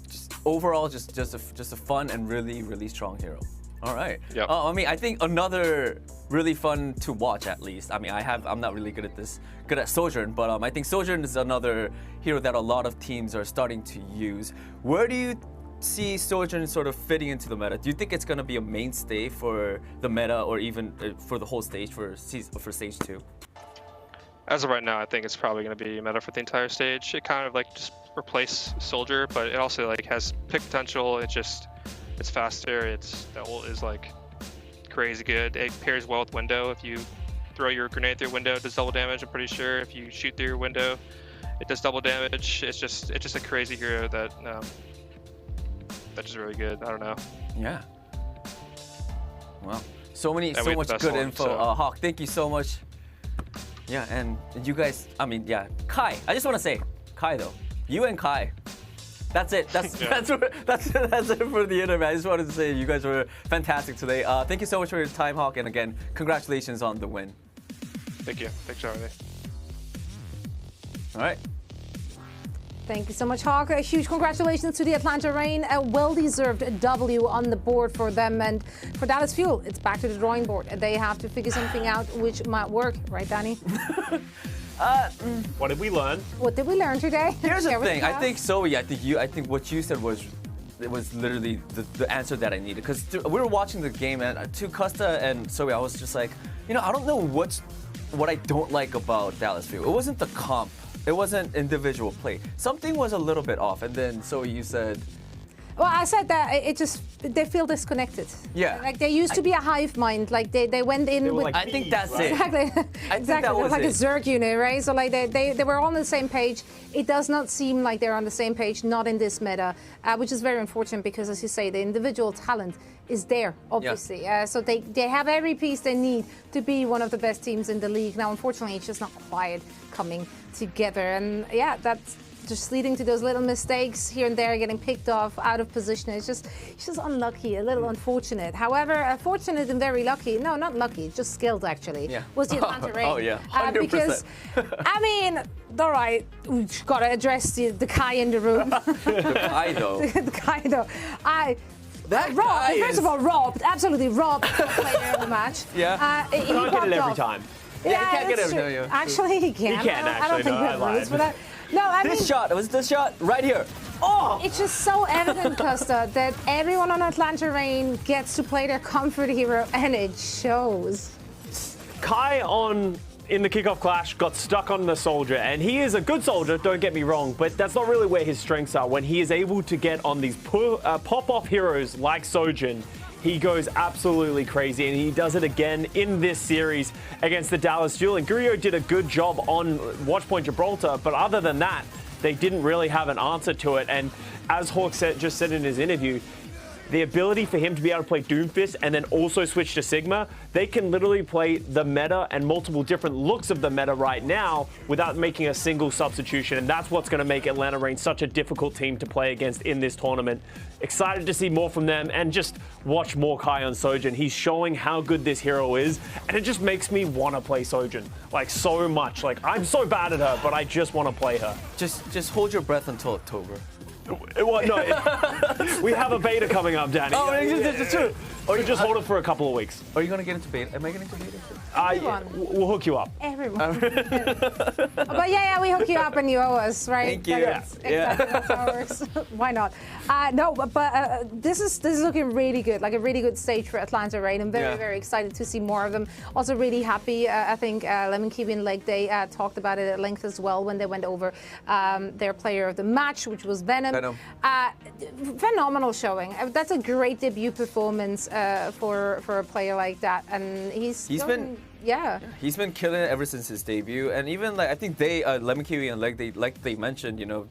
Just overall, just a fun and really strong hero. All right. Yep. I mean, I think another really fun to watch, at least. I mean, I'm not really good at Sojourn, but I think Sojourn is another hero that a lot of teams are starting to use. Where do you see Sojourn sort of fitting into the meta? Do you think it's going to be a mainstay for the meta, or even for the whole stage for stage 2? As of right now, I think it's probably going to be meta for the entire stage. It kind of like just replace Soldier, but it also like has pick potential. It's faster. The ult is like crazy good. It pairs well with window. If you throw your grenade through window, it does double damage. I'm pretty sure. If you shoot through your window, it does double damage. It's just a crazy hero that's just really good. I don't know. Yeah. Well, so much good info. So. Hawk, thank you so much. Yeah, and you guys. I mean, yeah, Kai. I just want to say, Kai though. You and Kai. That's it. That's it for the internet. I just wanted to say you guys were fantastic today. Thank you so much for your time, Hawk, and again, congratulations on the win. Thank you. Thanks for having me. All right. Thank you so much, Hawk. A huge congratulations to the Atlanta Reign. A well-deserved W on the board for them. And for Dallas Fuel, it's back to the drawing board. They have to figure something out which might work. Right, Danny? What did we learn? What did we learn today? Here's the thing. I think Zoe. I think what you said was literally the answer that I needed, because we were watching the game, and to Costa and Zoe, I was just like, you know, I don't know what I don't like about Dallas Fuel. It wasn't the comp. It wasn't individual play. Something was a little bit off, and then Zoe, you said. Well, I said that they feel disconnected. Yeah. Like they used to be a hive mind. Like they went in with. Like I think that's it. Exactly. Exactly. That was like a Zerg unit, right? So like they were all on the same page. It does not seem like they're on the same page, not in this meta, which is very unfortunate because, as you say, the individual talent is there, obviously. Yeah. So they have every piece they need to be one of the best teams in the league. Now, unfortunately, it's just not quite coming together. And yeah, that's just leading to those little mistakes here and there, getting picked off, out of position. It's just unlucky, a little unfortunate. However, fortunate and very lucky, no, not lucky, just skilled actually, was the Atlanta Reign. Oh yeah, 100%. Because, I mean, all right, we've got to address the guy in the room. The guy though. The guy though. Rob, first of all, absolutely robbed the player of the match. Yeah. He can't get it every time. Yeah, he can't get it every time. Actually, he can. He can, I don't think we have rules for that. No, I mean, this shot right here. Oh! It's just so evident, Costa, that everyone on Atlanta Reign gets to play their comfort hero, and it shows. Kai in the kickoff clash got stuck on the soldier, and he is a good soldier, don't get me wrong, but that's not really where his strengths are. When he is able to get on these pop-off heroes like Sojourn, he goes absolutely crazy, and he does it again in this series against the Dallas Fuel. And Gurio did a good job on Watchpoint Gibraltar, but other than that, they didn't really have an answer to it. And as Hawk just said in his interview, the ability for him to be able to play Doomfist and then also switch to Sigma, they can literally play the meta and multiple different looks of the meta right now without making a single substitution. And that's what's going to make Atlanta Reign such a difficult team to play against in this tournament. Excited to see more from them and just watch more Kai on Sojourn. He's showing how good this hero is, and it just makes me want to play Sojourn, like, so much. Like, I'm so bad at her, but I just want to play her. Just hold your breath until October. Well, no, we have a beta coming up, Danny. Oh, it's true. Or you just hold it for a couple of weeks. Are you going to get into beta? Am I getting into beta? Yeah, we'll hook you up. Everyone. But yeah, we hook you up and you owe us, right? Thank you. Exactly, that's how it works. Why not? No, but this is looking really good, like a really good stage for Atlanta Reign. I'm very excited to see more of them. Also really happy. I think Lemon Kiwi and Leg Day talked about it at length as well when they went over their player of the match, which was Venom. Phenomenal showing. That's a great debut performance for a player like that, and he's been killing it ever since his debut. And even like I think they Lemon Kiwi and Leg Day, like they mentioned, you know,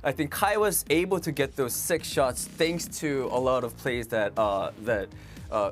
I think Kai was able to get those 6 shots thanks to a lot of plays that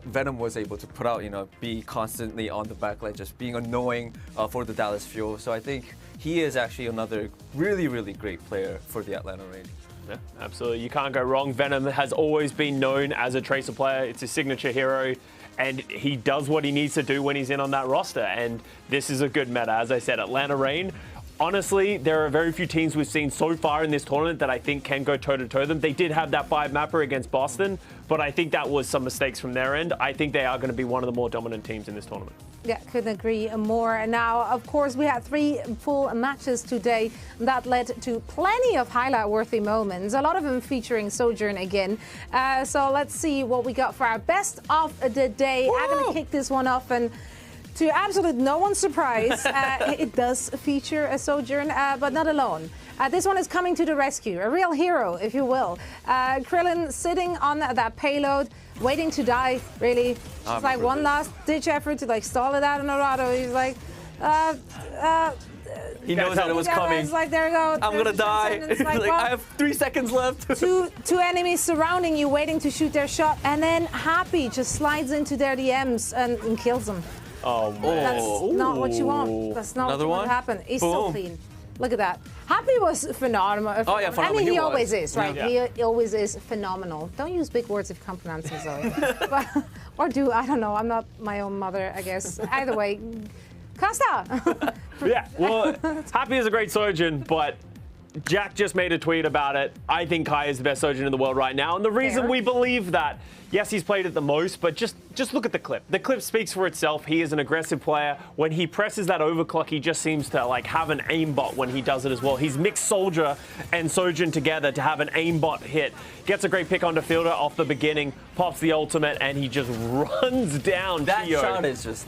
Venom was able to put out, you know, be constantly on the backline, just being annoying for the Dallas Fuel. So I think he is actually another really great player for the Atlanta Reign. Yeah, absolutely. You can't go wrong. Venom has always been known as a Tracer player. It's his signature hero, and he does what he needs to do when he's in on that roster. And this is a good meta. As I said, Atlanta Reign, honestly, there are very few teams we've seen so far in this tournament that I think can go toe-to-toe them. They did have that 5-mapper against Boston, but I think that was some mistakes from their end. I think they are going to be one of the more dominant teams in this tournament. Yeah, couldn't agree more. And now, of course, we had 3 full matches today that led to plenty of highlight-worthy moments, a lot of them featuring Sojourn again. So let's see what we got for our best of the day. Woo! I'm going to kick this one off, and to absolute no one's surprise, it does feature a Sojourn, but not alone. This one is coming to the rescue, a real hero, if you will. Krillin sitting on that payload, waiting to die, really. Just like one last-ditch effort to like stall it out on Dorado. He's like, he knows that it was coming. It's like, there you go. I'm gonna die. Like, well, I have 3 seconds left. two enemies surrounding you, waiting to shoot their shot, and then Happy just slides into their DMs and kills them. Oh, man. That's not what you want. That's not what you want to happen. He's so clean. Look at that. Happy was phenomenal. Oh, yeah, phenomenal. I mean, he always is, right? Yeah. He always is phenomenal. Don't use big words if you can't pronounce them, Zoe. Or do, I don't know. I'm not my own mother, I guess. Either way, Costa. Yeah, well, Happy is a great Sojourn, but Jack just made a tweet about it. I think Kai is the best Sojourn in the world right now. And the reason we believe that, yes, he's played it the most, but just look at the clip. The clip speaks for itself. He is an aggressive player. When he presses that overclock, he just seems to like have an aimbot when he does it as well. He's mixed Soldier and Sojourn together to have an aimbot hit. Gets a great pick onto Fielder off the beginning, pops the ultimate, and he just runs down That Tio. shot is just...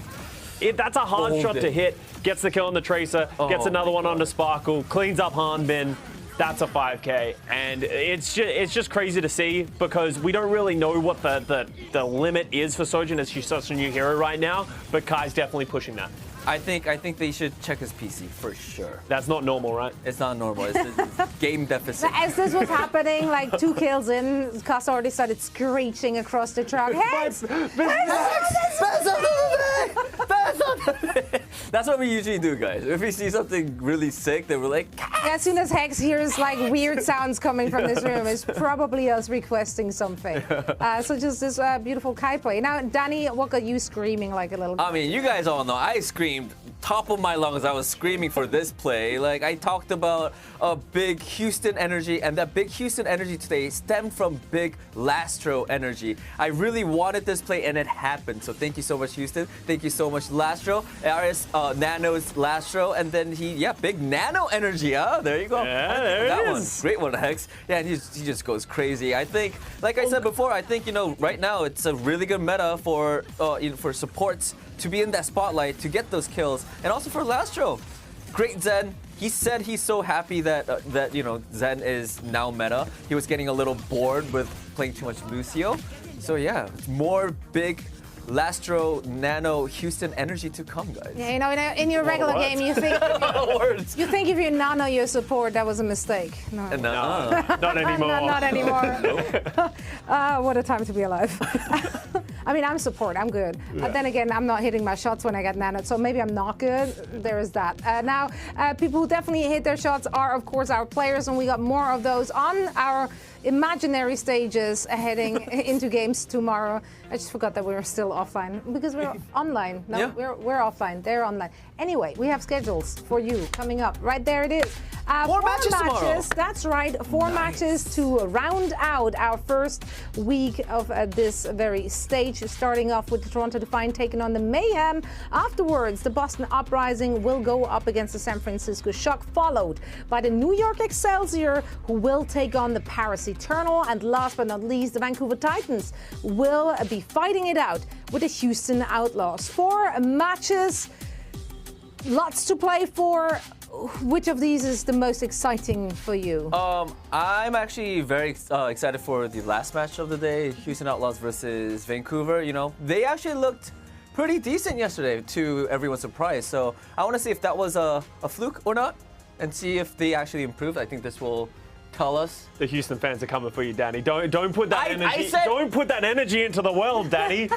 That's a hard shot to hit. Gets the kill on the Tracer, gets another one onto Sparkle, cleans up Hanbin. That's a 5K. And it's just crazy to see because we don't really know what the limit is for Sojourn as she's such a new hero right now, but Kai's definitely pushing that. I think they should check his PC for sure. That's not normal, right? It's not normal. It's game deficit. As this was happening, like 2 kills in, Costa already started screeching across the track. Hex! That's what we usually do, guys. If we see something really sick, then we're like, as soon as Hex hears like weird sounds coming from this room, it's probably us requesting something. So just this beautiful Kai play. Now, Danny, what got you screaming like a little? I mean, you guys all know I screamed top of my lungs. I was screaming for this play. Like I talked about a big Houston energy, and that big Houston energy today stemmed from big Lastro energy. I really wanted this play, and it happened. So thank you so much, Houston. Thank you so much, Lastro. RS Nano's Lastro, and then big Nano energy. There you go. Yeah, there that it one, is. great one, Hex. Yeah, and he just goes crazy. I think, like I said before, I think right now it's a really good meta for supports to be in that spotlight, to get those kills, and also for Lastro. Great Zen. He said he's so happy that Zen is now meta. He was getting a little bored with playing too much Lucio. So yeah, more big Lastro, Nano, Houston Energy to come, guys. Yeah, you know, in your regular game, you think Words. you think if you nano your support, that was a mistake. No. No. Not anymore. Not anymore. What a time to be alive. I mean, I'm support. I'm good. Then again, I'm not hitting my shots when I get nanoed, so maybe I'm not good. There is that. Now, people who definitely hit their shots are, of course, our players, and we got more of those on our imaginary stages heading into games tomorrow. I just forgot that we were still offline because we're online. No, we're offline. They're online. Anyway, we have schedules for you coming up. Right there it is. Four matches tomorrow. That's right. Four matches to round out our first week of this very stage. Starting off with the Toronto Defiant taking on the Mayhem. Afterwards, the Boston Uprising will go up against the San Francisco Shock, followed by the New York Excelsior, who will take on the Paris Eternal. And last but not least, the Vancouver Titans will be fighting it out with the Houston Outlaws. 4 matches, lots to play for. Which of these is the most exciting for you? I'm actually very excited for the last match of the day, Houston Outlaws versus Vancouver. You know, they actually looked pretty decent yesterday, to everyone's surprise. So I want to see if that was a fluke or not, and see if they actually improved. I think this will tell us. The Houston fans are coming for you, Danny. Don't put that energy. said, don't put that energy into the world, Danny.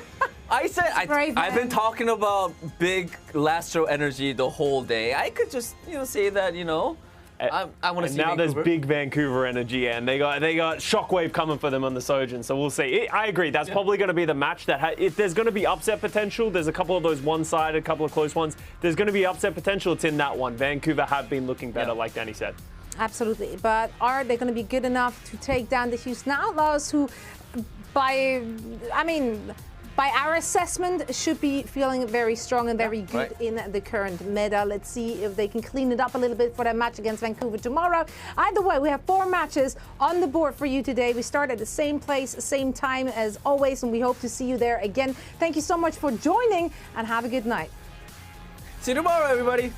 I said I've been talking about big Lastro energy the whole day. I could just say that I want to see. Now Vancouver. there's big Vancouver energy, and they got Shockwave coming for them on the Sojourn. So we'll see. I agree. That's probably going to be the match that if there's going to be upset potential. There's a couple of those one-sided, a couple of close ones. There's going to be upset potential. It's in that one. Vancouver have been looking better, like Danny said. Absolutely, but are they going to be good enough to take down the Houston Outlaws, who, by our assessment, should be feeling very strong and very good in the current meta? Let's see if they can clean it up a little bit for that match against Vancouver tomorrow. Either way, we have 4 matches on the board for you today. We start at the same place, same time as always, and we hope to see you there again. Thank you so much for joining, and have a good night. See you tomorrow, everybody.